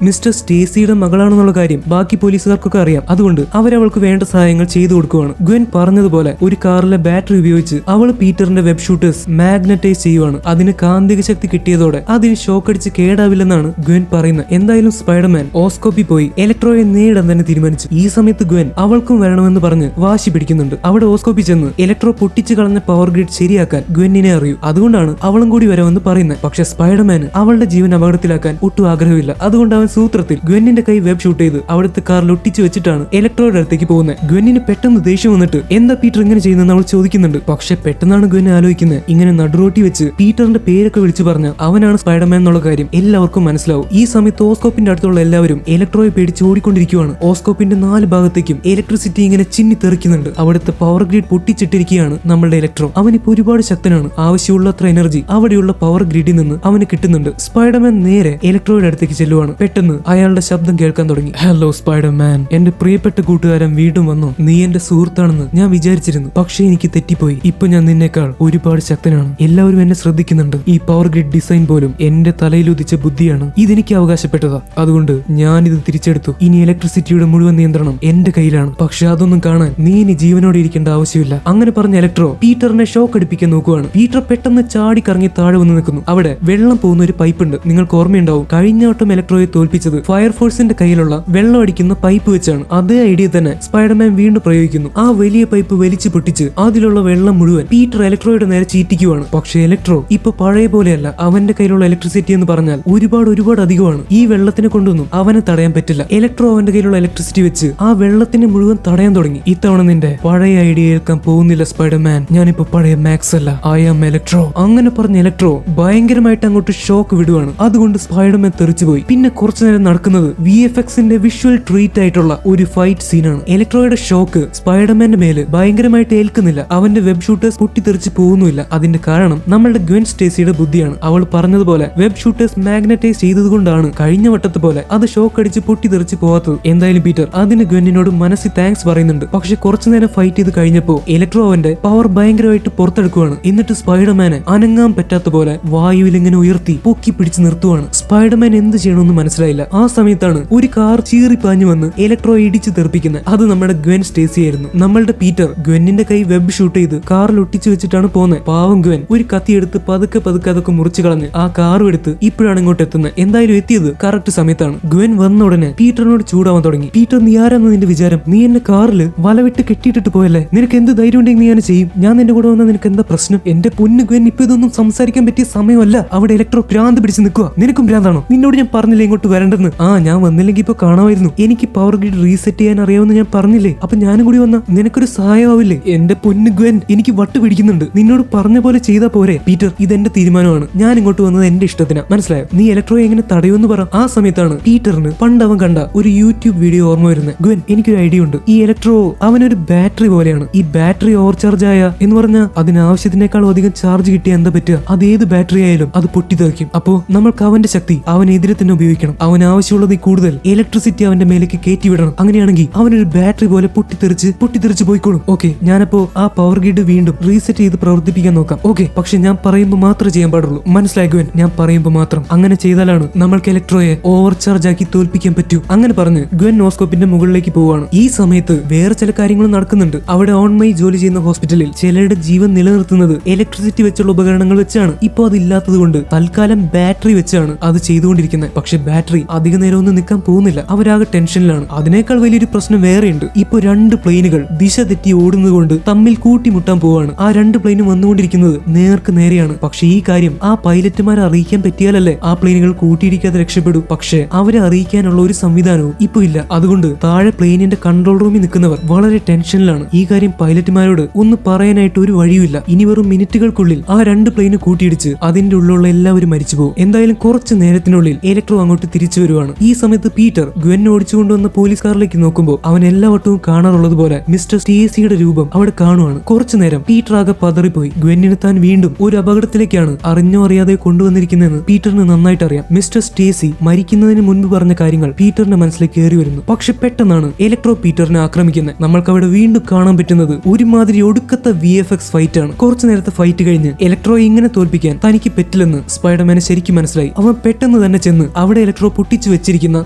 [SPEAKER 1] മിസ്റ്റർ സ്റ്റേസിയുടെ മകളാണെന്നുള്ള കാര്യം ബാക്കി പോലീസുകാർക്കൊക്കെ അറിയാം. അതുകൊണ്ട് അവരവൾക്ക് വേണ്ട സഹായങ്ങൾ ചെയ്തു കൊടുക്കുകയാണ്. ഗ്വെൻ പറഞ്ഞതുപോലെ ഒരു കാറിലെ ബാറ്ററി ഉപയോഗിച്ച് അവൾ പീറ്ററിന്റെ വെബ് ഷൂട്ടേഴ്സ് മാഗ്നറ്റൈസ് ചെയ്യുവാണ്. അതിന് കാന്തിക ശക്തി കിട്ടിയതോടെ അതിന് ഷോക്ക് അടിച്ച് കേടാവില്ലെന്നാണ് ഗ്വെൻ പറയുന്നത്. എന്തായാലും സ്പൈഡർമാൻ ഓസ്കോപ്പി പോയി ഇലക്ട്രോയെ നേരിടാൻ തന്നെ തീരുമാനിച്ചു. ഈ സമയത്ത് ഗ്വെൻ അവൾക്കും വരണമെന്ന് പറഞ്ഞ് വാശി പിടിക്കുന്നുണ്ട്. അവിടെ ഓസ്കോപ്പി ചെന്ന് ഇലക്ട്രോ പൊട്ടിച്ചു കളഞ്ഞ പവർ ഗ്രിഡ് ശരിയാക്കാൻ ഗ്വെന്നിനെ അറിയൂ. അതുകൊണ്ടാണ് അവളും കൂടി വരമെന്ന് പറയുന്നത്. പക്ഷെ സ്പൈഡർമാന് അവളുടെ ജീവൻ അപകടത്തിലാക്കാൻ ഒട്ടും ആഗ്രഹമില്ല. അതുകൊണ്ട് അവൻ സൂത്രത്തിൽ ഗ്വെന്നിന്റെ കൈ വെബ് ഷൂട്ട് ചെയ്ത് അവിടുത്തെ കാറിൽ ഒട്ടിച്ചു വെച്ചിട്ടാണ് ഇലക്ട്രോയുടെ അടുത്തേക്ക് പോകുന്നത്. ഗ്വെന്നിന് പെട്ടെന്ന് ദേഷ്യം വന്നിട്ട് എന്താ പീറ്റർ ഇങ്ങനെ ചെയ്യുന്നതെന്ന് അവൾ ചോദിക്കുന്നുണ്ട്. പക്ഷെ പെട്ടെന്നാണ് ഗ്വെൻ ആലോചിക്കുന്നത്, ഇങ്ങനെ നടുറോട്ടി വെച്ച് പീറ്ററിന്റെ പേരൊക്കെ വിളിച്ചു പറഞ്ഞ അവനാണ് സ്പൈഡർമാൻ എന്നുള്ള കാര്യം എല്ലാവർക്കും മനസ്സിലാവും. ഈ സമയത്ത് ഓസ്കോപ്പിന്റെ അടുത്തുള്ള എല്ലാവരും ഇലക്ട്രോയെ പേടിച്ച് ഓടിക്കൊണ്ടിരിക്കുകയാണ്. ഓസ്കോപ്പിന്റെ 4 ഭാഗത്തേക്കും ഇലക്ട്രിസിറ്റി ഇങ്ങനെ ചിന്നി തെറിക്കുന്നുണ്ട്. അവിടുത്തെ പവർ ഗ്രിഡ് പൊട്ടിച്ചിട്ടിരിക്കുകയാണ് നമ്മളുടെ ഇലക്ട്രോ. അവനിപ്പോ ഒരുപാട് ശക്തനാണ്. ആവശ്യമുള്ളത്ര എനർജി അവിടെയുള്ള പവർ ഗ്രിഡിൽ നിന്ന് അവന് കിട്ടുന്നുണ്ട്. സ്പൈഡർമാൻ നേരെ ഇലക്ട്രോയുടെ അടുത്തേക്ക് ചെല്ലുവാണ്. പെട്ടെന്ന് അയാളുടെ ശബ്ദം കേൾക്കാൻ തുടങ്ങി. ഹലോ സ്പൈഡർമാൻ, എന്റെ പ്രിയപ്പെട്ട കൂട്ടുകാരൻ വീണ്ടും വന്നു. നീ എന്റെ സുഹൃത്താണെന്ന് ഞാൻ വിചാരിച്ചിരുന്നു. പക്ഷെ എനിക്ക് തെറ്റിപ്പോയി. ഇപ്പൊ ഞാൻ നിന്നേക്കാൾ ഒരുപാട് ശക്തനാണ്. എല്ലാവരും എന്നെ ശ്രദ്ധിക്കുന്നുണ്ട്. ഈ പവർ ഗ്രിഡ് ഡിസൈൻ പോലും എന്റെ തലയിൽ ഉദിച്ച ബുദ്ധിയാണ്. ഇതെനിക്ക് അവകാശപ്പെട്ടതാ. അതുകൊണ്ട് ഞാനിത് തിരിച്ചെടുത്തു. ഇനി ഇലക്ട്രിസിറ്റിയുടെ മുഴുവൻ നിയന്ത്രണം എന്റെ കയ്യിലാണ്. പക്ഷെ അതൊന്നും കാണാൻ നീ ഇനി ജീവനോടെ ഇരിക്കേണ്ട ആവശ്യമില്ല. അങ്ങനെ പറഞ്ഞ ഇലക്ട്രോ പീറ്ററിനെ ഷോക്ക് അടിപ്പിക്കാൻ നോക്കുവാണ്. പീറ്റർ പെട്ടെന്ന് ചാടി കറങ്ങി താഴെ വന്ന് നിൽക്കുന്നു. അവിടെ വെള്ളം പോകുന്ന ഒരു പൈപ്പ് ഉണ്ട്. നിങ്ങൾക്ക് ഓർമ്മയുണ്ടാവും, കഴിഞ്ഞ വട്ടം ഇലക്ട്രോയെ തോൽപ്പിച്ചത് ഫയർഫോഴ്സിന്റെ കയ്യിലുള്ള വെള്ളം അടിക്കുന്ന പൈപ്പ് വെച്ചാണ്. അതേ ഐഡിയ തന്നെ സ്പൈഡർമാൻ വീണ്ടും പ്രയോഗിക്കുന്നു. ആ വലിയ പൈപ്പ് വലിച്ചു പൊട്ടിച്ച് അതിലുള്ള വെള്ളം മുഴുവൻ പീറ്റർ ഇലക്ട്രോയുടെ നേരെ ചീറ്റിക്കുവാണ്. പക്ഷെ ഇലക്ട്രോ ഇപ്പൊ പഴയ പോലെയല്ല. അവന്റെ കയ്യിലുള്ള ഇലക്ട്രിസിറ്റി എന്ന് പറഞ്ഞാൽ ഒരുപാട് അധികമാണ്. ഈ വെള്ളത്തിനെ കൊണ്ടൊന്നും അവനെ തടയാൻ പറ്റില്ല. ഇലക്ട്രോ അവന്റെ കയ്യിലുള്ള ഇലക്ട്രിസിറ്റി വെച്ച് ആ വെള്ളത്തിനെ മുഴുവൻ തടയാൻ തുടങ്ങി. ഇത്തവണ നിന്റെ പഴയ ഐഡിയ ഏൽക്കാൻ പോകുന്നില്ല സ്പൈഡർമാൻ. ഞാനിപ്പോ പഴയ മാക്സ് അല്ല, ഐ ആം ഇലക്ട്രോ. അങ്ങനെ പറഞ്ഞ ഇലക്ട്രോ ഭയങ്കരമായിട്ട് അങ്ങോട്ട് ഷോക്ക് വിടുവാണ്. അതുകൊണ്ട് സ്പൈഡർമാൻ തെറിച്ചുപോയി. പിന്നെ കുറച്ചു നേരം നടക്കുന്നത് VFXന്റെ വിഷ്വൽ ട്രീറ്റ് ആയിട്ടുള്ള ഒരു ഫൈറ്റ് സീനാണ്. ഇലക്ട്രോയുടെ ഷോക്ക് സ്പൈഡർമാന്റെ മേല് ഭയങ്കരമായിട്ട് ഏൽക്കുന്നില്ല. അവന്റെ വെബ് ഷൂട്ടേഴ്സ് പൊട്ടിത്തെറിച്ച് പോകുന്നില്ല. അതിന്റെ കാരണം നമ്മളുടെ ഗ്വെൻ സ്റ്റേസിയുടെ ബുദ്ധിയാണ്. അവൾ പറഞ്ഞതുപോലെ വെബ് ഷൂട്ടേഴ്സ് മാഗ്നറ്റൈസ് ചെയ്തതുകൊണ്ടാണ് കഴിഞ്ഞ വട്ടത്തെ പോലെ അത് ഷോക്ക് അടിച്ച് പൊട്ടിത്തെറിച്ച് പോകാത്തത്. എന്തായാലും പീറ്റർ അതിന് ഗ്വെന്നിനോട് മനസ്സിൽ താങ്ക്സ് പറയുന്നുണ്ട്. പക്ഷെ കുറച്ചു നേരം ഫൈറ്റ് ചെയ്ത് കഴിഞ്ഞപ്പോ ഇലക്ട്രോ അവന്റെ പവർ ഭയങ്കരമായിട്ട് പുറത്തെടുക്കുകയാണ്. എന്നിട്ട് സ്പൈഡർമാനെ അനങ്ങാൻ പറ്റാത്ത പോലെ വായുവിൽ ഇങ്ങനെ ഉയർത്തി പൊക്കി പിടിച്ച് നിർത്തുവാണ്. സ്പൈഡർമാൻ എന്ത് ചെയ്യണമെന്ന് മനസ്സിലായില്ല. ആ സമയത്താണ് ഒരു കാർ ചീറി പാഞ്ഞു വന്ന് ഇലക്ട്രോ ഇടിച്ച് തെറിപ്പിക്കുന്നത്. അത് നമ്മുടെ ഗ്വെൻ സ്റ്റേസി ആയിരുന്നു. നമ്മളുടെ പീറ്റർ ഗ്വെന്നിന്റെ കൈ വെബ് ഷൂട്ട് ചെയ്ത് കാറിൽ ഒട്ടിച്ചു വെച്ചിട്ടാണ് പോകുന്നത്. പാവം ഗ്വെൻ ഒരു കത്തിയെടുത്ത് പതുക്കെ അതൊക്കെ മുറിച്ചു കളഞ്ഞ് ആ കാറും എടുത്ത് ഇപ്പോഴാണ് ഇങ്ങോട്ട് എത്തുന്നത്. എന്തായാലും എത്തിയത് കറക്റ്റ് സമയത്താണ്. ഗ്വെൻ വന്ന ഉടനെ പീറ്ററിനോട് ചൂടാവാൻ തുടങ്ങി. പീറ്റർ, നീ ആരാന്ന് നിന്റെ വിചാരം? നീ എന്നെ കാറിൽ വലവിട്ട് കെട്ടിയിട്ടിട്ട് പോയല്ലേ? നിനക്ക് എന്ത് ധൈര്യം ഉണ്ടെങ്കിൽ നീ ഞാൻ ചെയ്യും. ഞാൻ നിന്റെ കൂടെ വന്നാൽ നിനക്ക് എന്താ പ്രശ്നം? എന്റെ പൊന്നു ഗ്വെൻ, ഇപ്പൊ ഇതൊന്നും സംസാരിക്കാൻ പറ്റിയ സമയമല്ല. അവിടെ ഇലക്ട്രോ ഭ്രാന്ത് പിടിച്ച് നിൽക്കുക. നിനക്കും ഭ്രാന്താണോ? നിന്നോട് ഞാൻ പറഞ്ഞില്ലേ ഇങ്ങോട്ട് വരണ്ടെന്ന്? ഞാൻ വന്നില്ലെങ്കിൽ ഇപ്പൊ കാണാമായിരുന്നു. എനിക്ക് പവർ ഗ്രിഡ് റീസെറ്റ് ചെയ്യാൻ അറിയാമെന്ന് ഞാൻ പറഞ്ഞില്ലേ? അപ്പൊ ഞാനും കൂടി വന്ന നിനക്കൊരു സഹായമാവില്ലേ? എന്റെ പൊന്നു ഗ്വെൻ, എനിക്ക് വട്ട് പിടിക്കുന്നുണ്ട്. നിന്നോട് പറഞ്ഞ പോലെ ചെയ്താ പോരെ? പീറ്റർ, ഇതെന്റെ തീരുമാനമാണ്. ഞാൻ ഇങ്ങോട്ട് വന്നത് എന്റെ ഇഷ്ടത്തിനാ. മനസ്സിലായോ? നീ ഇലക്ട്രോയെ എങ്ങനെ തടയുമെന്ന് പറ. ആ സമയത്താണ് പീറ്ററിന് പണ്ട് അവൻ കണ്ട ഒരു യൂട്യൂബ് വീഡിയോ ഓർമ്മ വരുന്നത്. ഗ്വെൻ, എനിക്കൊരു ഐഡിയ ഉണ്ട്. ഈ ഇലക്ട്രോ അവനൊരു ബാറ്ററി പോലെയാണ്. ഈ ബാറ്ററി ഓവർ ചാർജ് ആയ എന്ന് പറഞ്ഞാൽ അതിന് ആവശ്യത്തിനേക്കാളും അധികം ചാർജ് കിട്ടിയ എന്താ പറ്റുക? അത് ഏത് ബാറ്ററി ആയാലും അത് പൊട്ടിത്തെറിക്കും. അപ്പോ നമ്മൾക്ക് അവന്റെ ശക്തി അവനെതിരെ തന്നെ ഉപയോഗിക്കണം. അവന് ആവശ്യമുള്ളത് കൂടുതൽ ഇലക്ട്രിസിറ്റി അവന്റെ മേലേക്ക് കയറ്റി വിടണം. അങ്ങനെയാണെങ്കിൽ അവനൊരു ബാറ്ററി പോലെ പൊട്ടിത്തെറിച്ച് പോയിക്കോളും. ഓക്കെ, ഞാനപ്പോ ആ പവർ ഗ്രിഡ് വീണ്ടും റീസെറ്റ് ചെയ്ത് പ്രവർത്തിപ്പിക്കാൻ നോക്കാം. ഓക്കെ, പക്ഷെ ഞാൻ പറയുമ്പോൾ മാത്രമേ ചെയ്യാൻ പാടുള്ളൂ. മനസ്സിലായി ഗ്വെൻ? ഞാൻ പറയുമ്പോൾ മാത്രം. അങ്ങനെ ചെയ്താലാണ് നമ്മൾക്ക് ഇലക്ട്രോയെ ഓവർ ചാർജ് ആക്കി തോൽപ്പിക്കാൻ പറ്റൂ. അങ്ങനെ പറഞ്ഞ് ഗ്വെൻ ഓസ്കോപ്പിന്റെ മുകളിലേക്ക് പോവാണ്. ഈ സമയത്ത് വേറെ ചില കാര്യങ്ങൾ നടക്കുന്നുണ്ട്. അവിടെ ഓൺമൈ ജോലി ചെയ്യുന്ന ഹോസ്പിറ്റലിൽ ചിലരുടെ ജീവൻ നിലനിർത്തുന്നത് ഇലക്ട്രിസിറ്റി വെച്ചുള്ള ഉപകരണങ്ങൾ വെച്ചാണ്. ഇപ്പൊ അതില്ലാത്തത് കൊണ്ട് തൽക്കാലം ബാറ്ററി വെച്ചാണ് അത് ചെയ്തുകൊണ്ടിരിക്കുന്നത്. പക്ഷെ ബാറ്ററി അധിക നേരം ഒന്നും നിൽക്കാൻ പോകുന്നില്ല. അവരാകെ ടെൻഷനിലാണ്. അതിനേക്കാൾ വലിയൊരു പ്രശ്നം വേറെയുണ്ട്. ഇപ്പൊ 2 പ്ലെയിനുകൾ ദിശ തെറ്റി ഓടുന്നത് കൊണ്ട് തമ്മിൽ കൂട്ടിമുട്ടാൻ പോവാണ്. ആ 2 പ്ലെയിനും വന്നുകൊണ്ടിരിക്കുന്നത് നേർക്ക് നേരെയാണ്. പക്ഷെ ഈ കാര്യം ആ പൈലറ്റുമാരെ അറിയിക്കാൻ പറ്റിയാലല്ലേ ആ പ്ലെയിനുകൾ കൂട്ടിയിടിക്കാതെ രക്ഷപ്പെടൂ. പക്ഷെ അവരെ അറിയിക്കാനുള്ള ഒരു സംവിധാനവും ഇപ്പൊ ഇല്ല. അതുകൊണ്ട് താഴെ പ്ലെയിനിന്റെ കൺട്രോൾ റൂമിൽ നിൽക്കുന്നവർ വളരെ ടെൻഷനിലാണ്. ഈ കാര്യം പൈലറ്റുമാരോട് ഒന്ന് പറയാനായിട്ട് ഒരു വഴിയുമില്ല. ഇനി വെറും മിനിറ്റുകൾക്കുള്ളിൽ ആ 2 പ്ലെയിന് കൂട്ടി കൂട്ടിയിടിച്ച് അതിന്റെ ഉള്ളിലുള്ള എല്ലാവരും മരിച്ചു പോകും. എന്തായാലും കുറച്ചു നേരത്തിനുള്ളിൽ ഇലക്ട്രോ അങ്ങോട്ട് തിരിച്ചു വരുവാണ്. ഈ സമയത്ത് പീറ്റർ ഗ്വെൻ ഓടിച്ചുകൊണ്ടുവന്ന പോലീസ് കാറിലേക്ക് നോക്കുമ്പോൾ അവൻ എല്ലാ വട്ടവും കാണാറുള്ളത് പോലെ മിസ്റ്റർ സ്റ്റേസിയുടെ രൂപം അവിടെ കാണുവാണ്. കുറച്ചു നേരം പീറ്റർ ആകെ പതറിപ്പോയി. ഗ്വെന്നിന് താൻ വീണ്ടും ഒരു അപകടത്തിലേക്കാണ് അറിഞ്ഞോ അറിയാതെ കൊണ്ടുവന്നിരിക്കുന്നതെന്ന് പീറ്ററിന് നന്നായിട്ട് അറിയാം. മിസ്റ്റർ സ്റ്റേസി മരിക്കുന്നതിന് മുൻപ് പറഞ്ഞ കാര്യങ്ങൾ പീറ്ററിന്റെ മനസ്സിലേക്ക് കയറി വരുന്നു. പക്ഷെ പെട്ടെന്നാണ് ഇലക്ട്രോ പീറ്ററിനെ ആക്രമിക്കുന്നത്. നമ്മൾക്ക് അവിടെ വീണ്ടും കാണാൻ പറ്റുന്നത് ഒരുമാതിരി ഒടുക്കത്തെ VFX ഫൈറ്റ് ആണ്. കുറച്ചു നേരത്തെ ഫൈറ്റ് കഴിഞ്ഞ് ഇലക്ട്രോ ഇങ്ങനെ തോൽപ്പിക്കാൻ തനിക്ക് പറ്റില്ലെന്ന് സ്പൈഡർമാനെ ശരിക്കും മനസ്സിലായി. അവൻ പെട്ടെന്ന് തന്നെ ചെന്ന് അവിടെ ഇലക്ട്രോ പൊട്ടിച്ചു വെച്ചിരിക്കുന്ന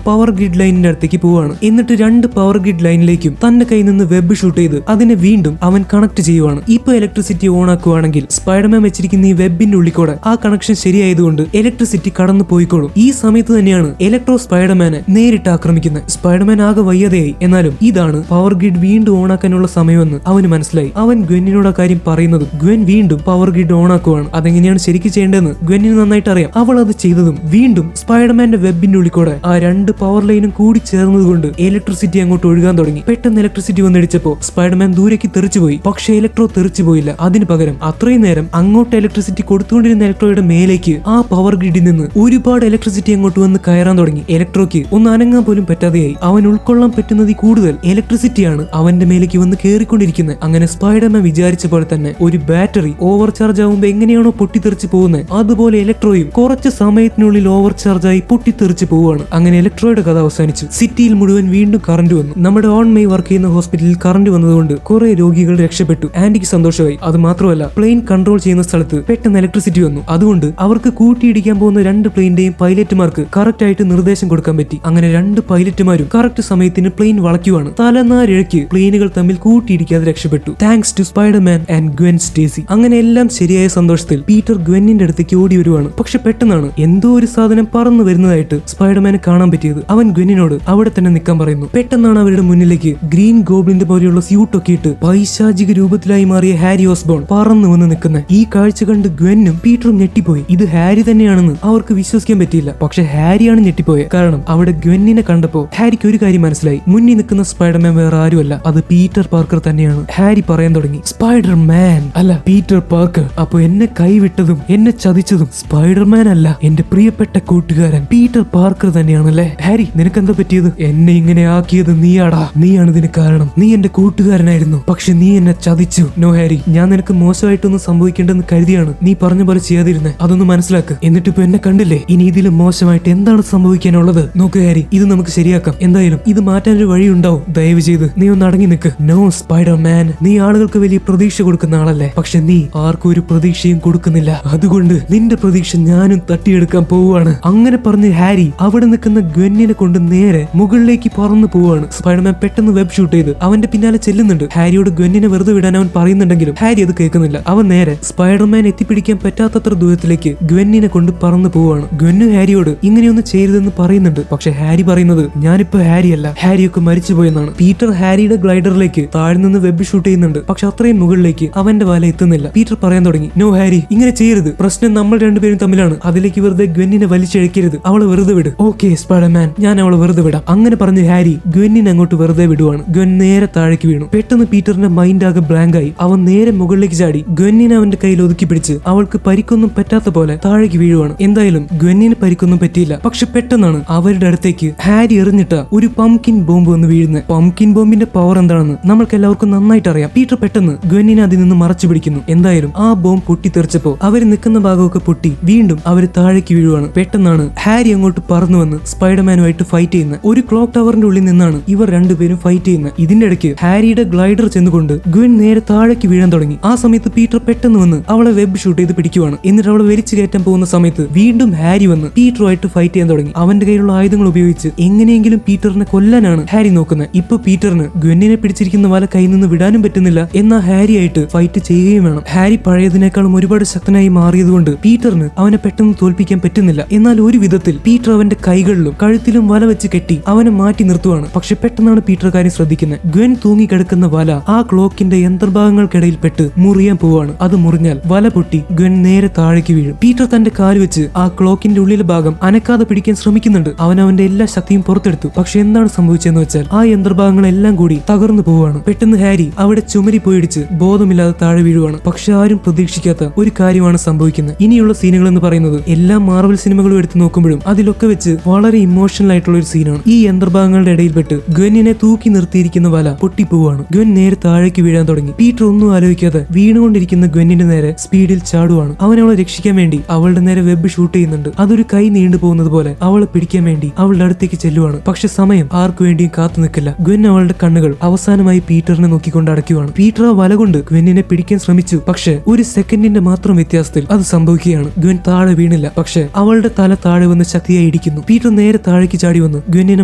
[SPEAKER 1] പവർ ഗ്രിഡ് ലൈനിന്റെ അടുത്തേക്ക് പോവാണ്. എന്നിട്ട് 2 പവർ ഗ്രിഡ് ലൈനിലേക്കും തന്റെ കയ്യിൽ നിന്ന് വെബ് ഷൂട്ട് ചെയ്ത് അതിനെ വീണ്ടും അവൻ കണക്ട് ചെയ്യുവാണ്. ഇപ്പൊ ഇലക്ട്രിസിറ്റി ഓൺ ആക്കുവാണെങ്കിൽ സ്പൈഡർമാൻ വെച്ചിരിക്കുന്ന ഈ വെബിന്റെ ഉള്ളിൽ കൂടെ ആ കണക്ഷൻ ശരിയായതുകൊണ്ട് ഇലക്ട്രിസിറ്റി കടന്നു പോയിക്കോളും. ഈ സമയത്ത് തന്നെയാണ് ഇലക്ട്രോ സ്പൈഡർമാനെ നേരിട്ട് ആക്രമിക്കുന്നത്. സ്പൈഡർമാൻ ആകെ വയ്യാതെയായി. എന്നാലും ഇതാണ് പവർ ഗ്രിഡ് വീണ്ടും ഓൺ ആക്കാനുള്ള സമയമെന്ന് അവന് മനസ്സിലായി. അവൻ ഗ്വെന്നിനോട് ആ കാര്യം പറയുന്നത് ഗ്വെൻ വീണ്ടും പവർ ഗ്രിഡ് ഓൺ ആക്കുവാണ്. അതെങ്ങനെയാണ് ശരിക്കും ചെയ്യേണ്ടതെന്ന് ഗ്വെന്നിന് നന്നായിട്ട് അറിയാം. അവൾ അത് ചെയ്തതും വീണ്ടും സ്പൈഡർമാന്റെ വെബിന്റെ ഉള്ളിൽ കൂടെ ആ 2 പവർ ലൈനും കൂടി ചേർന്നതുകൊണ്ട് ഇലക്ട്രിസിറ്റി അങ്ങോട്ട് ഒഴുകാൻ തുടങ്ങി. പെട്ടെന്ന് ഇലക്ട്രിസിറ്റി വന്നിടിച്ചപ്പോ സ്പൈഡർമാൻ ദൂരേക്ക് തെറിച്ചുപോയി. പക്ഷേ ഇലക്ട്രോ തെറിച്ചു പോയില്ല. അതിന് പകരം അത്രയും നേരം അങ്ങോട്ട് ഇലക്ട്രിസിറ്റി കൊടുത്തുകൊണ്ടിരുന്ന ഇലക്ട്രോയുടെ മേലേക്ക് ആ പവർ ഗ്രിഡിൽ നിന്ന് ഒരുപാട് ഇലക്ട്രിസിറ്റി അങ്ങോട്ട് വന്ന് കയറാൻ തുടങ്ങി. ഇലക്ട്രോയ്ക്ക് ഒന്ന് അനങ്ങാൻ പോലും പറ്റാതെയായി. അവൻ ഉൾക്കൊള്ളാൻ പറ്റുന്നതിൽ കൂടുതൽ ഇലക്ട്രിസിറ്റിയാണ് അവന്റെ മേലേക്ക് വന്ന് കയറിക്കൊണ്ടിരിക്കുന്നത്. അങ്ങനെ സ്പൈഡർമാൻ വിചാരിച്ച പോലെ തന്നെ ഒരു ബാറ്ററി ഓവർ ചാർജ് ആവുമ്പോൾ എങ്ങനെയാണോ പൊട്ടിത്തെറിച്ച് പോകുന്നത് അതുപോലെ ഇലക്ട്രോയും കുറച്ച് സമയത്തിനുള്ളിൽ ഓവർ ചാർജ് ആയി പൊട്ടിത്തെറിച്ച് പോവുകയാണ്. അങ്ങനെ ഇലക്ട്രോയുടെ കഥ അവസാനിച്ചു. സിറ്റിയിൽ മുഴുവൻ വീണ്ടും കറണ്ട് വന്നു. നമ്മുടെ ഓൺ മൈ വർക്ക് ചെയ്യുന്ന ഹോസ്പിറ്റലിൽ കറണ്ട് വന്നതുകൊണ്ട് കുറെ രോഗികൾ രക്ഷപ്പെട്ടു. ആന്റിക്ക് സന്തോഷമായി. അത് മാത്രമല്ല പ്ലെയിൻ കൺട്രോൾ ചെയ്യുന്ന സ്ഥലത്ത് പെട്ടെന്ന് ഇലക്ട്രിസിറ്റി വന്നു. അതുകൊണ്ട് അവർക്ക് കൂട്ടിയിടിക്കാൻ പോകുന്ന 2 പ്ലെയിന്റെയും പൈലറ്റുമാർക്ക് കറക്റ്റ് ആയിട്ട് നിർദ്ദേശം കൊടുക്കാൻ പറ്റി. അങ്ങനെ 2 പൈലറ്റുമാരും കറക്റ്റ് സമയത്തിന് പ്ലെയിൻ വളയ്ക്കുവാണ്. തലനാരിഴയ്ക്ക് പ്ലെയിനുകൾ തമ്മിൽ കൂട്ടിയിടിക്കാതെ രക്ഷപ്പെട്ടു. Thanks to Spiderman and Gwen Stacy. അങ്ങനെ എല്ലാം ശരിയായ സന്തോഷത്തിൽ പീറ്റർ ഗ്വെന്നിന്റെ അടുത്തേക്ക് ഓടി വരുവാണ്. പക്ഷെ പെട്ടെന്നാണ് എന്തോ ഒരു സാധനം പറന്നു വരുന്നതായിട്ട് സ്പൈഡർമാന് കാണാൻ പറ്റിയത്. അവൻ ഗ്വെന്നിനോട് അവിടെ തന്നെ നിൽക്കാൻ പറയുന്നു. പെട്ടെന്നാണ് അവരുടെ മുന്നിലേക്ക് ഗ്രീൻ ഗോബ്ലിന്റെ പോലെയുള്ള സ്യൂട്ട് ഒക്കെ ഇട്ട് പൈശാചിക രൂപത്തിലായി മാറിയ ഹാരി ഓസ്ബോൺ പറന്നു വന്ന് നിൽക്കുന്നത്. ഈ കാഴ്ച കണ്ട് ഗ്വെന്നും പീറ്ററും ഞെട്ടിപ്പോയി. ഇത് ഹാരി തന്നെയാണെന്ന് അവർക്ക് വിശ്വസിക്കാൻ പറ്റിയില്ല. പക്ഷെ ഹാരിയാണ് ഞെട്ടിപ്പോയത്. കാരണം അവിടെ ഗ്വെന്നിനെ കണ്ടപ്പോ ഹാരിക്ക് ഒരു കാര്യം മനസ്സിലായി. മുന്നിൽ നിൽക്കുന്ന സ്പൈഡർമാൻ വേറെ ആരുമല്ല, അത് പീറ്റർ പാർക്കർ തന്നെയാണ്. ഹാരി പറയാൻ തുടങ്ങി, സ്പൈഡർമാൻ അല്ല പീറ്റർ പാർക്കർ. അപ്പൊ എന്നെ കൈവിട്ടതും എന്നെ ചതിച്ചതും സ്പൈഡർമാൻ അല്ല, എന്റെ പ്രിയപ്പെട്ട കൂട്ടുകാരൻ പീറ്റർ പാർക്കർ തന്നെയാണല്ലേ. ഹാരി നിനക്കെന്താ പറ്റിയത്? എന്നെ ഇങ്ങനെ ആക്കിയത് നീയാടാ. നീയാണ് ഇതിന് കാരണം. നീ എന്റെ കൂട്ടുകാരനായിരുന്നു, പക്ഷെ നീ എന്നെ ചതിച്ചു. നോ ഹാരി, ഞാൻ നിനക്ക് മോശമായിട്ടൊന്നും സംഭവിക്കേണ്ടെന്ന് കരുതിയാണ് നീ പറഞ്ഞ പോലെ ചെയ്യാതിരുന്നേ. അതൊന്ന് മനസ്സിലാക്ക്. എന്നിട്ട് ഇപ്പൊ എന്നെ കണ്ടില്ലേ? ഇനി ഇതിലും മോശമായിട്ട് എന്താണ് സംഭവിക്കാനുള്ളത്? നോക്ക് ഹാരി, ഇത് നമുക്ക് ശരിയാക്കാം. എന്തായാലും ഇത് മാറ്റാനൊരു വഴി ഉണ്ടാവും. ദയവ് ചെയ്ത് നീ ഒന്ന് അടങ്ങി നിൽക്ക്. നോ സ്പൈഡർമാൻ, നീ ആളുകൾക്ക് വലിയ പ്രതീക്ഷ കൊടുക്കുന്ന ആളല്ലേ, പക്ഷെ നീ ആർക്കും ഒരു പ്രതീക്ഷയും കൊടുക്കുന്നില്ല. അതുകൊണ്ട് നിന്റെ പ്രതീക്ഷ ഞാനും തട്ടിയെടുക്കാൻ പോവുകയാണ്. അങ്ങനെ പറഞ്ഞ് ഹാരി അവിടെ നിൽക്കുന്ന ഗ്വെന്നിനെ കൊണ്ട് നേരെ മുകളിലേക്ക് പറന്നു പോവാണ്. സ്പൈഡർമാൻ പെട്ടെന്ന് വെബ് ഷൂട്ട് ചെയ്ത് അവന്റെ പിന്നാലെ ചെല്ലുന്നുണ്ട്. ഹാരിയോട് ഗ്വെന്നിനെ വെറുതെ വിടാൻ അവൻ പറയുന്നുണ്ടെങ്കിലും ഹാരി അത് കേൾക്കുന്നില്ല. അവൻ നേരെ സ്പൈഡർമാൻ എത്തിപ്പിടിക്കാൻ പറ്റാത്തത്ര ദൂരത്തിലേക്ക് ഗ്വെന്നിനെ കൊണ്ട് പറന്നു പോവാണ്. ഗ്വെന്നു ഹാരിയോട് ഇങ്ങനെയൊന്നും ചെയ്യരുതെന്ന് പറയുന്നുണ്ട്. പക്ഷെ ഹാരി പറയുന്നത് ഞാനിപ്പോ ഹാരിയല്ല, ഹാരിയൊക്കെ മരിച്ചുപോയെന്നാണ്. പീറ്റർ ഹാരിയുടെ ഗ്ലൈഡറിലേക്ക് താഴ്ന്നു വെബ് ഷൂട്ട് ചെയ്യുന്നുണ്ട്. പക്ഷെ അത്രയും മുകളിലേക്ക് അവന്റെ വല എത്തുന്നില്ല. പീറ്റർ പറയാൻ തുടങ്ങി, നോ ഹാരി, ഇങ്ങനെ ചെയ്യരുത്. പ്രശ്നം നമ്മൾ രണ്ടുപേരും തമ്മിലാണ്. അതിലേക്ക് വെറുതെ ഗ്വെന്നിനെ വലിച്ചഴക്കരുത്. അവളെ വെറുതെ വിട്. ഓക്കെ സ്പൈഡർമാൻ, ഞാൻ അവളെ വെറുതെ വിടാം. അങ്ങനെ പറഞ്ഞ് ഹാരി ഗ്വെന്നിനെ അങ്ങോട്ട് വെറുതെ വിടുവാണ്. ഗ്വെൻ നേരെ താഴേക്ക് വീണു. പെട്ടെന്ന് പീറ്ററിന്റെ മൈൻഡ് ആകെ ബ്ലാങ്ക് ആയി. അവൻ നേരെ മുകളിലേക്ക് ചാടി ഗ്വെന്നിനെ അവന്റെ കയ്യിൽ ഒതുക്കി പിടിച്ച് അവൾക്ക് പരിക്കൊന്നും പറ്റാത്ത പോലെ താഴേക്ക് വീഴുവാണ്. എന്തായാലും ഗ്വെന്നിന് പരിക്കൊന്നും പറ്റിയില്ല. പക്ഷെ പെട്ടെന്നാണ് അവരുടെ അടുത്തേക്ക് ഹാരി എറിഞ്ഞിട്ട ഒരു പംകിൻ ബോംബ് വന്ന് വീഴുന്നത്. പംകിൻ ബോംബിന്റെ പവർ എന്താണെന്ന് നമ്മൾക്ക് എല്ലാവർക്കും നന്നായിട്ട് അറിയാം. പീറ്റർ പെട്ടെന്ന് ഗ്വെന്നിനെ അതിൽ നിന്ന് മറച്ചു പിടിക്കുന്നു. എന്തായാലും ആ ബോംബ് പൊട്ടിത്തെറിച്ചപ്പോ അവർ നിൽക്കുന്ന ഭാഗമൊക്കെ പൊട്ടി വീണ്ടും അവർ താഴേക്ക് വീഴുവാണ്. പെട്ടെന്നാണ് ഹാരി അങ്ങോട്ട് പറന്നു വന്ന് സ്പൈഡർമാനുമായിട്ട് ഫൈറ്റ് ചെയ്യുന്നത്. ഒരു ക്ലോക്ക് ടവറിന്റെ ഉള്ളിൽ നിന്നാണ് ഇവർ രണ്ടുപേരും ഫൈറ്റ് ചെയ്യുന്നത്. ഇതിന്റെ ഇടയ്ക്ക് ഹാരിയുടെ ഗ്ലൈഡർ ചെന്നുകൊണ്ട് ഗ്വെൻ നേരെ താഴേക്ക് വീഴാൻ തുടങ്ങി. ആ സമയത്ത് പീറ്റർ പെട്ടെന്ന് വന്ന് അവളെ വെബ് ഷൂട്ട് ചെയ്ത് പിടിക്കുവാണ്. എന്നിട്ട് അവളെ വലിച്ചു കയറ്റാൻ പോകുന്ന സമയത്ത് വീണ്ടും ഹാരി വന്ന് പീറ്ററുമായിട്ട് ഫൈറ്റ് ചെയ്യാൻ തുടങ്ങി. അവന്റെ കയ്യിലുള്ള ആയുധങ്ങൾ ഉപയോഗിച്ച് എങ്ങനെയെങ്കിലും പീറ്ററിനെ കൊല്ലാനാണ് ഹാരി നോക്കുന്നത്. ഇപ്പൊ പീറ്ററിന് ഗ്വെന്നിനെ പിടിച്ചിരിക്കുന്ന വല കയ്യിൽ നിന്ന് വിടാനും പറ്റുന്നില്ല. എന്നാൽ ഹാരി ആയിട്ട് ഫൈറ്റ് ചെയ്യുകയും വേണം. ഹാരി പഴയതിനേക്കാളും ഒരുപാട് ശക്തനായി മാറിയതുകൊണ്ട് പീറ്ററിന് അവനെ പെട്ടെന്ന് തോൽപ്പിക്കാൻ പറ്റുന്നില്ല. എന്നാൽ ഒരു വിധത്തിൽ പീറ്റർ അവന്റെ കൈകളിലും കഴുത്തിലും വല വെച്ച് കെട്ടി അവനെ മാറ്റി നിർത്തുവാണ്. പക്ഷെ പെട്ടെന്നാണ് പീറ്റർ കാര്യം ശ്രദ്ധിക്കുന്നത്. ഗ്വെൻ തൂങ്ങിക്കിടക്കുന്ന വല ആ ക്ലോക്കിന്റെ യന്ത്രഭാഗങ്ങൾക്കിടയിൽ പെട്ട് മുറിയാൻ പോവാണ്. അത് മുറിഞ്ഞാൽ വല പൊട്ടി ഗ്വെൻ നേരെ താഴേക്ക് വീഴും. പീറ്റർ തന്റെ കാല് വെച്ച് ആ ക്ലോക്കിന്റെ ഉള്ളിലെ ഭാഗം അനക്കാതെ പിടിക്കാൻ ശ്രമിക്കുന്നുണ്ട്. അവൻ അവന്റെ എല്ലാ ശക്തിയും പുറത്തെടുത്തു. പക്ഷെ എന്താണ് സംഭവിച്ചതെന്ന് വെച്ചാൽ ആ യന്ത്രഭാഗങ്ങളെല്ലാം കൂടി തകർന്നു പോവാണ്. പെട്ടെന്ന് ഹാരി അവിടെ ചുമരി പോയിടിച്ച് ബോധമില്ലാതെ താഴെ വീഴുവാണ്. പക്ഷെ ആരും പ്രതീക്ഷിക്കാത്ത ഒരു കാര്യമാണ് സംഭവമാണ് സംഭവിക്കുന്നത്. ഇനിയുള്ള സീനുകൾ എന്ന് പറയുന്നത് എല്ലാ മാർവൽ സിനിമകളും എടുത്തു നോക്കുമ്പോഴും അതിലൊക്കെ വെച്ച് വളരെ ഇമോഷണൽ ആയിട്ടുള്ള ഒരു സീനാണ്. ഈ യന്ത്രഭാഗങ്ങളുടെ ഇടയിൽപ്പെട്ട് ഗ്വെന്നിനെ തൂക്കി നിർത്തിയിരിക്കുന്ന വല പൊട്ടിപ്പോവാണ്. ഗ്വെൻ നേരെ താഴേക്ക് വീഴാൻ തുടങ്ങി. പീറ്റർ ഒന്നും ആലോചിക്കാതെ വീണുകൊണ്ടിരിക്കുന്ന ഗ്വെന്നിന്റെ നേരെ സ്പീഡിൽ ചാടുവാണ്. അവൻ അവളെ രക്ഷിക്കാൻ വേണ്ടി അവളുടെ നേരെ വെബ് ഷൂട്ട് ചെയ്യുന്നുണ്ട്. അതൊരു കൈ നീണ്ടു പോകുന്നത് പോലെ അവളെ പിടിക്കാൻ വേണ്ടി അവളുടെ അടുത്തേക്ക് ചെല്ലുവാണ്. പക്ഷെ സമയം ആർക്കു വേണ്ടിയും കാത്തു നിൽക്കില്ല. ഗ്വെൻ അവളുടെ കണ്ണുകൾ അവസാനമായി പീറ്ററിനെ നോക്കിക്കൊണ്ട് അടയ്ക്കുവാണ്. പീറ്റർ ആ വല കൊണ്ട് ഗ്വെന്നിനെ പിടിക്കാൻ ശ്രമിച്ചു. പക്ഷെ ഒരു സെക്കൻഡിന്റെ മാത്രം വ്യത്യാസത്തിൽ അത് സംഭവിക്കുകയാണ്. ഗ്വെൻ താഴെ വീണില്ല, പക്ഷെ അവളുടെ തല താഴെ വന്ന് ശക്തിയായി ഇടിക്കുന്നു. പീറ്റർ നേരെ താഴേക്ക് ചാടി വന്ന് ഗ്വെന്നിനെ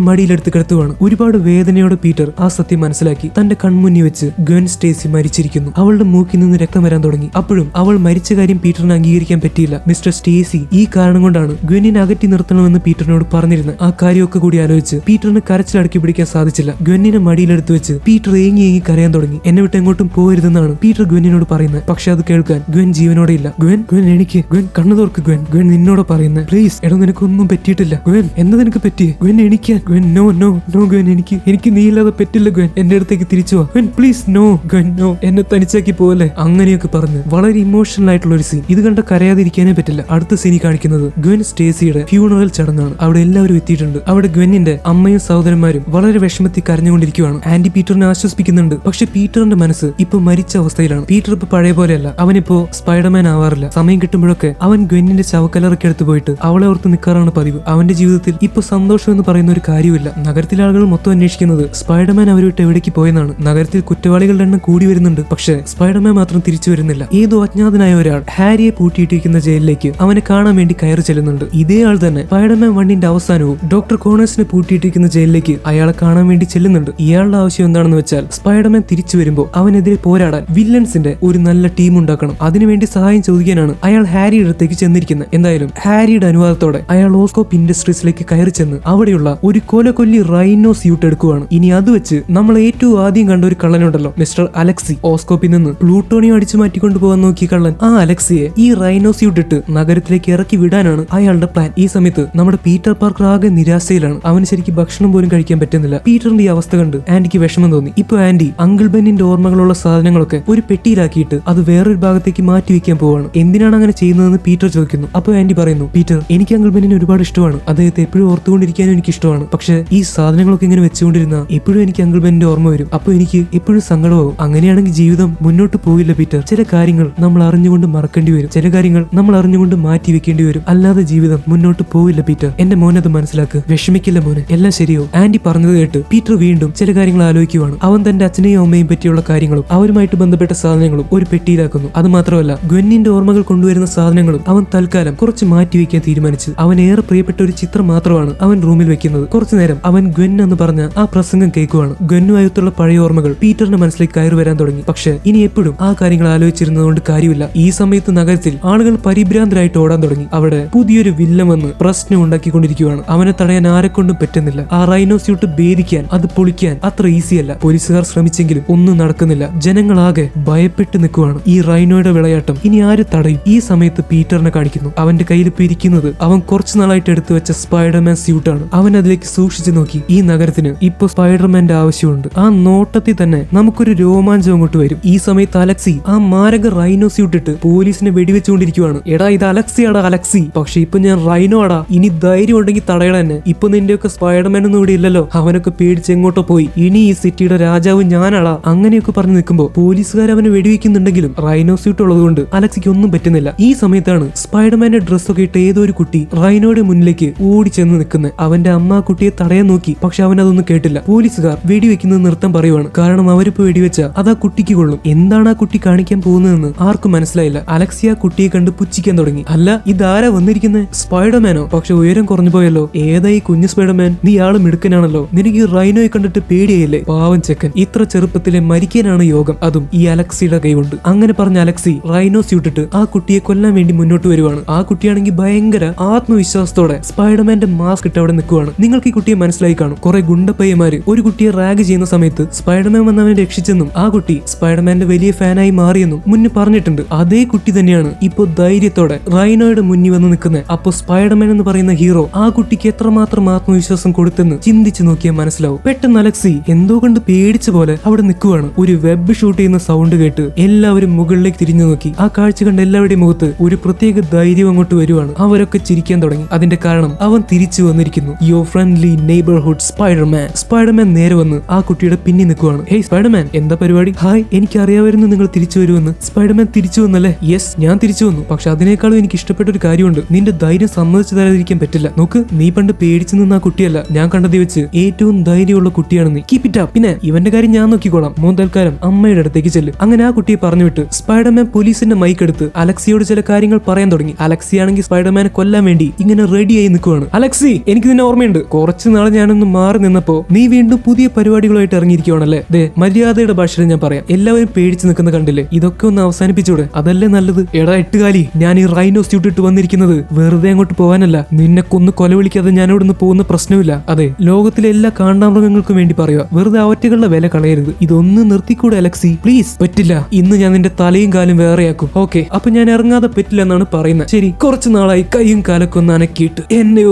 [SPEAKER 1] മടിയിലെടുത്ത് കിടത്തുവാണ്. ഒരുപാട് വേദനയോടെ പീറ്റർ ആ സത്യം മനസ്സിലാക്കി. തന്റെ കൺമുന്നിൽ വെച്ച് ഗ്വെൻ സ്റ്റേസി മരിച്ചിരിക്കുന്നു. അവളുടെ മൂക്കിൽ നിന്ന് രക്തം വരാൻ തുടങ്ങി. അപ്പോഴും അവൾ മരിച്ച കാര്യം പീറ്ററിന് അംഗീകരിക്കാൻ പറ്റിയില്ല. മിസ്റ്റർ സ്റ്റേസി ഈ കാരണം കൊണ്ടാണ് ഗ്വെന്നിനെ അകറ്റി നിർത്തണമെന്ന് പീറ്ററിനോട് പറഞ്ഞിരുന്നത്. ആ കാര്യമൊക്കെ കൂടി ആലോചിച്ച് പീറ്ററിന് കരച്ചിലടക്കി പിടിക്കാൻ സാധിച്ചില്ല. ഗ്വെന്നിനെ മടിയിലെടുത്ത് വെച്ച് പീറ്റർ ഏങ്ങി കരയാൻ തുടങ്ങി. എന്നെ വിട്ട് എങ്ങോട്ടും പോകരുതെന്നാണ് പീറ്റർ ഗ്വെന്നിനോട് പറയുന്നത്. പക്ഷെ അത് കേൾക്കാൻ ഗ്വെൻ ജീവനോടെ ഇല്ല. ഗ്വെൻ എനിക്ക് ഗ്വെൻ കണ്ണു തോർക്ക്. ഗ്വെൻ നിന്നോട് പറയുന്നത്. പ്ലീസ് എടോ, നിനക്കൊന്നും പറ്റിയിട്ടില്ല. ഗ്വെൻ എന്താ നിനക്ക് പറ്റിയേ? ഗ്വെൻ എണിക്കാൻ. Gwen no no no Gwen, എനിക്ക് നീ ഇല്ലാതെ പറ്റില്ല. ഗ്വെൻ എന്റെ അടുത്തേക്ക് തിരിച്ചു വാ. Gwen please no. Gwen no, എന്നെ തനിച്ചാക്കി പോലെ. അങ്ങനെയൊക്കെ പറഞ്ഞ് വളരെ ഇമോഷണൽ ആയിട്ടുള്ള ഒരു സീൻ. ഇത് കണ്ട കരയാതിരിക്കാനേ പറ്റില്ല. അടുത്ത സീനി കാണിക്കുന്നത് ഗ്വെൻ സ്റ്റേസിയുടെ ഫ്യൂണറൽ ചടങ്ങാണ്. അവിടെ എല്ലാവരും എത്തിയിട്ടുണ്ട്. അവിടെ ഗ്വെന്നിന്റെ അമ്മയും സഹോദരന്മാരും വളരെ വിഷമത്തിൽ കരഞ്ഞുകൊണ്ടിരിക്കുകയാണ്. ആന്റി പീറ്ററിനെ ആശ്വസിപ്പിക്കുന്നുണ്ട്. പക്ഷെ പീറ്ററിന്റെ മനസ്സ് ഇപ്പൊ മരിച്ച അവസ്ഥയിലാണ്. പീറ്റർ ഇപ്പൊ പഴയ പോലെയല്ല. അവനിപ്പോ സ്പൈഡർമാൻ ആവാറില്ല. സമയം കിട്ടുമ്പോഴൊക്കെ അവൻ ഗ്വെന്നിന്റെ ശവക്കലറയ്ക്ക് അടുത്ത് പോയിട്ട് അവളെ ഓർത്ത് നിൽക്കാറാണ് പതിവ്. അവന്റെ ജീവിതത്തിൽ ഇപ്പൊ സന്തോഷം എന്ന് പറയുന്ന ഒരു കാര്യമില്ല. നഗരത്തിലെ ആളുകൾ മൊത്തം അന്വേഷിക്കുന്നത് സ്പൈഡർമാൻ അവരെ വിട്ട് എവിടേക്ക് പോയെന്നാണ്. നഗരത്തിൽ കുറ്റവാളികളുടെ എണ്ണം കൂടി വരുന്നുണ്ട്. പക്ഷെ സ്പൈഡർമാൻ മാത്രം തിരിച്ചു വരുന്നില്ല. ഏതോ അജ്ഞാതനായ ഒരാൾ ഹാരിയെ പൂട്ടിയിട്ടിരിക്കുന്ന ജയിലിലേക്ക് അവനെ കാണാൻ വേണ്ടി കയറി ചെല്ലുന്നുണ്ട്. ഇതേ ആൾ തന്നെ സ്പൈഡർമാൻ 1ന്റെ അവസാനവും ഡോക്ടർ കോണേഴ്സിനെ പൂട്ടിയിട്ടിരിക്കുന്ന ജയിലിലേക്ക് അയാളെ കാണാൻ വേണ്ടി ചെല്ലുന്നുണ്ട്. ഇയാളുടെ ആവശ്യം എന്താണെന്ന് വെച്ചാൽ സ്പൈഡർമാൻ തിരിച്ചു വരുമ്പോൾ അവനെതിരെ പോരാടാൻ വില്ലൻസിന്റെ ഒരു നല്ല ടീം ഉണ്ടാക്കണം. അതിനുവേണ്ടി സഹായം ചോദിക്കാനാണ് അയാൾ ഹാരിയുടെ അടുത്തേക്ക് ചെന്നിരിക്കുന്നത്. എന്തായാലും ഹാരിയുടെ അനുവാദത്തോടെ അയാൾ ഓസ്കോപ്പ് ഇൻഡസ്ട്രീസിലേക്ക് കയറി ചെന്ന് അവിടെയുള്ള ഒരു കൊലകൊല്ലി റൈനോ സ്യൂട്ട് എടുക്കുവാണ്. ഇനി അത് വെച്ച് നമ്മൾ ഏറ്റവും ആദ്യം കണ്ട ഒരു കള്ളനുണ്ടല്ലോ, മിസ്റ്റർ അലക്സി, ഓസ്കോപ്പിൽ നിന്ന് പ്ലൂട്ടോണിയം അടിച്ചു മാറ്റിക്കൊണ്ട് പോകാൻ നോക്കിയ കള്ളൻ, ആ അലക്സിയെ ഈ റൈനോ സ്യൂട്ട് ഇട്ട് നഗരത്തിലേക്ക് ഇറക്കി വിടാനാണ് അയാളുടെ പ്ലാൻ. ഈ സമയത്ത് നമ്മുടെ പീറ്റർ പാർക്കർ ആകെ നിരാശയിലാണ്. അവന് ശരിക്കും ഭക്ഷണം പോലും കഴിക്കാൻ പറ്റുന്നില്ല. പീറ്ററിന്റെ ഈ അവസ്ഥ കണ്ട് ആന്റിക്ക് വിഷമം തോന്നി. ഇപ്പൊ ആന്റി അങ്കിൾ ബെന്നിന്റെ ഓർമ്മകളുള്ള സാധനങ്ങളൊക്കെ ഒരു പെട്ടിയിലാക്കിയിട്ട് അത് വേറൊരു ഭാഗത്തേക്ക് മാറ്റി വെക്കാൻ പോവാണ്. എന്തിനാണ് അങ്ങനെ ചെയ്യുന്നതെന്ന് പീറ്റർ ചോദിക്കുന്നു. അപ്പോൾ ആന്റി പറയുന്നു, പീറ്റർ എനിക്ക് അങ്കിൾ ബെന്നിനെ ഒരുപാട് ഇഷ്ടമാണ്. അദ്ദേഹത്തെ എപ്പോഴും ഓർത്തുകൊണ്ടിരിക്കാനും എനിക്ക് ഇഷ്ടമാണ്. പക്ഷെ ഈ സാധനങ്ങളൊക്കെ ഇങ്ങനെ വെച്ചുകൊണ്ടിരുന്ന എപ്പോഴും എനിക്ക് അങ്കിൾ ബെന്നിന്റെ ഓർമ്മ വരും. അപ്പൊ എനിക്ക് എപ്പോഴും സങ്കടമാവും. അങ്ങനെയാണെങ്കിൽ ജീവിതം മുന്നോട്ട് പോകില്ല പീറ്റർ. ചില കാര്യങ്ങൾ നമ്മൾ അറിഞ്ഞുകൊണ്ട് മറക്കേണ്ടി വരും. ചില കാര്യങ്ങൾ നമ്മൾ അറിഞ്ഞുകൊണ്ട് മാറ്റി വെക്കേണ്ടി വരും. അല്ലാതെ ജീവിതം മുന്നോട്ട് പോവില്ല പീറ്റർ. എന്റെ മോനത് മനസ്സിലാക്ക്. വിഷമിക്കില്ല മോനെ, എല്ലാം ശരിയോ. ആന്റി പറഞ്ഞത് കേട്ട് പീറ്റർ വീണ്ടും ചില കാര്യങ്ങൾ ആലോചിക്കുവാണ്. അവൻ തന്റെ അച്ഛനെയും അമ്മയും പറ്റിയുള്ള കാര്യങ്ങളും അവരുമായിട്ട് ബന്ധപ്പെട്ട സാധനങ്ങളും ഒരു പെട്ടിയിലാക്കുന്നു. അത് മാത്രമല്ല ഗ്വെന്നിന്റെ ഓർമ്മകൾ കൊണ്ടുവരുന്ന സാധനങ്ങളും അവൻ തൽക്കാലം കുറച്ച് മാറ്റിവെക്കാൻ തീരുമാനിച്ചു. അവൻ ഏറെ പ്രിയപ്പെട്ട ഒരു ചിത്രം മാത്രമാണ് അവൻ റൂമിൽ വെക്കുന്നത്. കുറച്ചു നേരം അവൻ ഗ്വെൻ എന്ന് പറഞ്ഞ ആ പ്രസംഗം കേൾക്കുവാണ്. ഗ്വെന്നുമായിട്ടുള്ള പഴയ ഓർമ്മകൾ പീറ്ററിന്റെ മനസ്സിലേക്ക് കയറി വരാൻ തുടങ്ങി. പക്ഷെ ഇനി എപ്പോഴും ആ കാര്യങ്ങൾ ആലോചിച്ചിരുന്നതുകൊണ്ട് കാര്യമില്ല. ഈ സമയത്ത് നഗരത്തിൽ ആളുകൾ പരിഭ്രാന്തരായിട്ട് ഓടാൻ തുടങ്ങി. അവിടെ പുതിയൊരു വില്ലൻ വന്ന് പ്രശ്നം ഉണ്ടാക്കിക്കൊണ്ടിരിക്കുകയാണ്. അവനെ തടയാൻ ആരെക്കൊണ്ടും പറ്റുന്നില്ല. ആ റൈനോ സ്യൂട്ട് ഭേദിക്കാൻ, അത് പൊളിക്കാൻ അത്ര ഈസിയല്ല. പോലീസുകാർ ശ്രമിച്ചെങ്കിലും ഒന്നും നടക്കുന്നില്ല. ജനങ്ങളാകെ ഭയപ്പെട്ട് നിൽക്കുവാണ്. ഈ റൈനോയുടെ വിളയാട്ടം ഇനി ആര് തടയും? ഈ സമയത്ത് പീറ്ററിനെ കാണിക്കുന്നു. അവന്റെ കയ്യിൽ ഇപ്പൊ ഇരിക്കുന്നത് അവൻ കുറച്ചു നാളായിട്ട് എടുത്തു വെച്ച സ്പൈഡർമാൻ സ്യൂട്ടാണ്. അവൻ അതിലേക്ക് സൂക്ഷിച്ചു നോക്കി. ഈ നഗരത്തിന് ഇപ്പൊ സ്പൈഡർമാന്റെ ആവശ്യമുണ്ട്. ആ നോട്ടത്തിൽ തന്നെ നമുക്കൊരു രോമാഞ്ചം അങ്ങോട്ട് വരും. ഈ സമയത്ത് അലക്സി ആ മാരക റൈനോ സ്യൂട്ട് ഇട്ട് പോലീസിനെ വെടിവെച്ചുകൊണ്ടിരിക്കുവാണ്. എടാ ഇത് അലക്സിയാടാ അലക്സി. പക്ഷെ ഇപ്പൊ ഞാൻ റൈനോ ആടാ. ഇനി ധൈര്യം ഉണ്ടെങ്കിൽ തടയണ തന്നെ. ഇപ്പൊ നിന്റെയൊക്കെ സ്പൈഡർമാൻ ഒന്നും ഇവിടെ ഇല്ലല്ലോ. അവനൊക്കെ പേടിച്ച് എങ്ങോട്ടോ പോയി. ഇനി ഈ സിറ്റിയുടെ രാജാവ് ഞാനാടാ. അങ്ങനെയൊക്കെ പറഞ്ഞു നിൽക്കുമ്പോ പോലീസുകാർ അവനെ വെടിവെക്കുന്നുണ്ടെങ്കിലും റൈനോ സ്യൂട്ട് ഉള്ളതുകൊണ്ട് അലക്സിക്ക് ഒന്നും പറ്റുന്നില്ല. ഈ സമയത്താണ് സ്പൈഡർമാന്റെ ഡ്രസ്സൊക്കെ ഇട്ട് ഏതോ ഒരു കുട്ടി റൈനോയുടെ മുന്നിലേക്ക് ഓടി ചെന്ന് നിൽക്കുന്നത്. അവന്റെ അമ്മ ആ കുട്ടിയെ തടയാൻ നോക്കി. പക്ഷെ അവൻ അതൊന്നും കേട്ടില്ല. പോലീസുകാർ വെടിവെക്കുന്നത് നിർത്താൻ പറയുവാണ്. കാരണം അവരിപ്പോ വെടിവെച്ച അത് ആ കുട്ടിക്ക് കൊള്ളും. എന്താണ് ആ കുട്ടി കാണിക്കാൻ പോകുന്നതെന്ന് ആർക്കും മനസ്സിലായില്ല. അലക്സി ആ കുട്ടിയെ കണ്ട് പുച്ഛിക്കാൻ തുടങ്ങി. അല്ല ഇതാരാ വന്നിരിക്കുന്നത്? സ്പൈഡർമാനോ? പക്ഷെ ഉയരം കുറഞ്ഞു പോയല്ലോ. ഏതാ ഈ കുഞ്ഞു സ്പൈഡർമാൻ? നീ ആള് മിടുക്കനാണല്ലോ. നിനക്ക് ഈ റൈനോയെ കണ്ടിട്ട് പേടിയായില്ലേ? പാവം ചെക്കൻ. ഇത്ര ചെറുപ്പത്തിലെ മരിക്കാനാണ് യോഗം, അതും ഈ അലക്സിയുടെ കൈകൊണ്ട്. അങ്ങനെ പറഞ്ഞ അലക്സി റൈനോ സ്യൂട്ടിട്ട് ആ കുട്ടിയെ കൊല്ലാൻ വേണ്ടി മുന്നോട്ട് വരുവാണ്. ആ കുട്ടിയാണെങ്കിൽ ഭയങ്കര ആത്മവിശ്വാസത്തോടെ സ്പൈഡർമാന്റെ മാസ്ക് ഇട്ട് അവിടെ നിൽക്കുവാണ്. നിങ്ങൾക്ക് ഈ കുട്ടിയെ മനസ്സിലായി കാണും. കുറെ ഗുണ്ടപ്പയ്യമാര് ഒരു കുട്ടിയെ റാഗ് ചെയ്യുന്ന സമയത്ത് സ്പൈഡർമാൻ വന്ന് അവനെ രക്ഷിച്ചെന്നും ആ കുട്ടി സ്പൈഡർമാന്റെ വലിയ ഫാനായി മാറിയെന്നും മുന്നേ പറഞ്ഞിട്ടുണ്ട്. അതേ കുട്ടി തന്നെയാണ് ഇപ്പൊ ധൈര്യത്തോടെ റൈനോയുടെ മുന്നിൽ വന്ന് നിൽക്കുന്നത്. അപ്പൊ സ്പൈഡർമാൻ എന്ന് പറയുന്ന ഹീറോ ആ കുട്ടിക്ക് എത്രമാത്രം ആത്മവിശ്വാസം കൊടുത്തെന്ന് ചിന്തിച്ചു നോക്കിയാൽ മനസ്സിലാവും. പെട്ടെന്ന് അലക്സി എന്തോ കണ്ട് പേടിച്ച പോലെ അവിടെ നിൽക്കുവാണ്. ഒരു വെബ് ഷൂട്ട് ചെയ്യുന്ന സൗണ്ട് കേട്ട് എല്ലാവരും മുകളിലേക്ക് തിരിഞ്ഞു നോക്കി. ആ കാഴ്ച കണ്ട് കണ്ട എല്ലാവരുടെയും മുഖത്ത് ഒരു പ്രത്യേക ധൈര്യം അങ്ങോട്ട് വരുവാണ്. അവരൊക്കെ ചിരിക്കാൻ തുടങ്ങി. അതിന്റെ കാരണം അവൻ തിരിച്ചു വന്നിരിക്കുന്നു. Your friendly neighbourhood Spiderman. Spiderman നേരെ വന്ന് ആ കുട്ടിയുടെ പിന്നിൽ നിൽക്കുവാണ്. ഹേയ് സ്പൈഡർമാൻ, എന്താ പരിപാടി? ഹായ്, എനിക്ക് അറിയാമായിരുന്നു നിങ്ങൾ തിരിച്ചു വരുമെന്ന്. സ്പൈഡർമാൻ തിരിച്ചു വന്നല്ലേ? യെസ്, ഞാൻ തിരിച്ചു വന്നു. പക്ഷെ അതിനേക്കാളും എനിക്ക് ഇഷ്ടപ്പെട്ട ഒരു കാര്യമുണ്ട്. നിന്റെ ധൈര്യം സമ്മതിച്ചു തരാതിരിക്കാൻ പറ്റില്ല. നോക്ക്, നീ പണ്ട് പേടിച്ചു നിന്ന ആ കുട്ടിയല്ല, ഞാൻ കണ്ടതി വെച്ച് ഏറ്റവും ധൈര്യമുള്ള കുട്ടിയാണ് നീ. Keep it up. പിന്നെ ഇവന്റെ കാര്യം ഞാൻ നോക്കിക്കോളാം. മോൻ തൽക്കാലം അമ്മയുടെ അടുത്തേക്ക് ചെല്ല്. അങ്ങനെ ആ കുട്ടിയെ പറഞ്ഞു വിട്ട് സ്പൈഡർമാൻ പോലീസിന്റെ മൈക്ക് എടുത്ത് അലക്സിയോട് ചില കാര്യങ്ങൾ പറയാൻ തുടങ്ങി. അലക്സി ആണെങ്കിൽ സ്പൈഡർമാനെ കൊല്ലാൻ വേണ്ടി ഇങ്ങനെ റെഡിയായി നിൽക്കുവാണ്. അലക്സി, എനിക്ക് നിന്നെ ഓർമ്മയുണ്ട്. കുറച്ചു നാളെ ഞാനൊന്ന് മാറി നിന്നപ്പോ നീ വീണ്ടും പുതിയ പരിപാടികളുമായിട്ട് ഇറങ്ങിയിരിക്കുവാണല്ലേ? ദേ, മര്യാദയുടെ ഭാഷയിൽ ഞാൻ പറയാം. എല്ലാവരും പേടിച്ചു നിൽക്കുന്ന കണ്ടില്ലേ? ഇതൊക്കെ ഒന്ന് അവസാനിപ്പിച്ചൂടെ? അതല്ലേ നല്ലത്. എടാ എട്ടുകാലി, ഞാൻ ഈ റൈനോ സ്യൂട്ട് ഇട്ട് വന്നിരിക്കുന്നത് വെറുതെ അങ്ങോട്ട് പോകാനല്ല. നിന്നെ കൊന്ന് കൊലവിളിക്കാതെ ഞാൻ ഇവിടുന്ന് പോകുന്ന പ്രശ്നമില്ല. അതെ, ലോകത്തിലെ എല്ലാ കാണ്ടാമൃഗങ്ങൾക്കും വേണ്ടി പറയുക. വെറുതെ അവറ്റകളുടെ വില കളയരുത്. ഇതൊന്ന് നിർത്തിക്കൂടെ അലക്സി, പ്ലീസ്? പറ്റില്ല. ഇന്ന് ഞാൻ നിന്റെ തലയും കാലും വേറെയാക്കും. ഓക്കെ, അപ്പൊ ഞാൻ ഇറങ്ങാതെ പറ്റില്ല എന്നാണ് പറയുന്നത്. ശരി, കുറച്ചു നാളായി കൈയും കാലൊക്കെ ഒന്ന് അനക്കിയിട്ട് എന്നെ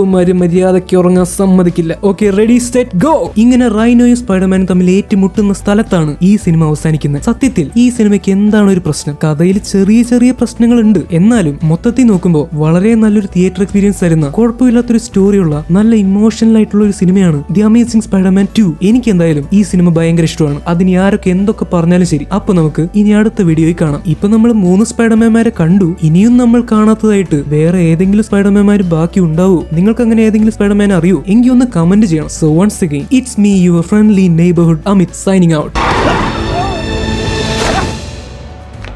[SPEAKER 1] മര്യാദയ്ക്ക് ഉറങ്ങാൻ സമ്മതിക്കില്ല. Okay, ready set go. ഇങ്ങനെ റൈനോയും സ്പൈഡർമാനും തമ്മിൽ ഏറ്റുമുട്ടുന്ന സ്ഥലത്താണ് ഈ സിനിമ അവസാനിക്കുന്നത്. സത്യത്തിൽ ഈ സിനിമയ്ക്ക് എന്താണ് ഒരു പ്രശ്നം? കഥയിൽ ചെറിയ ചെറിയ പ്രശ്നങ്ങളുണ്ട്. എന്നാലും മൊത്തത്തിൽ നോക്കുമ്പോൾ വളരെ നല്ലൊരു തിയേറ്റർ എക്സ്പീരിയൻസ് തരുന്ന, കുഴപ്പമില്ലാത്തൊരു സ്റ്റോറിയുള്ള, നല്ല ഇമോഷണൽ ആയിട്ടുള്ള ഒരു സിനിമയാണ് ദി അമേസിംഗ് സ്പൈഡർമാൻ 2. എനിക്ക് എന്തായാലും ഈ സിനിമ ഭയങ്കര ഇഷ്ടമാണ്. അതിന് ആരൊക്കെ എന്തൊക്കെ പറഞ്ഞാലും ശരി. അപ്പൊ നമുക്ക് ഇനി അടുത്ത വീഡിയോയിൽ കാണാം. ഇപ്പൊ നമ്മൾ 3 സ്പൈഡർമാൻമാരെ കണ്ടു. ഇനിയും നമ്മൾ കാണാത്തതായിട്ട് വേറെ ഏതെങ്കിലും സ്പൈഡർമാൻമാർ ബാക്കി ഉണ്ടാവോ? നിങ്ങൾക്ക് അങ്ങനെ ഏതെങ്കിലും സ്പൈഡർമാൻ അറിയോ? എങ്കിൽ ഒന്ന് കമന്റ് ചെയ്യണം. So once again, it's me your friendly neighbourhood Amit signing out.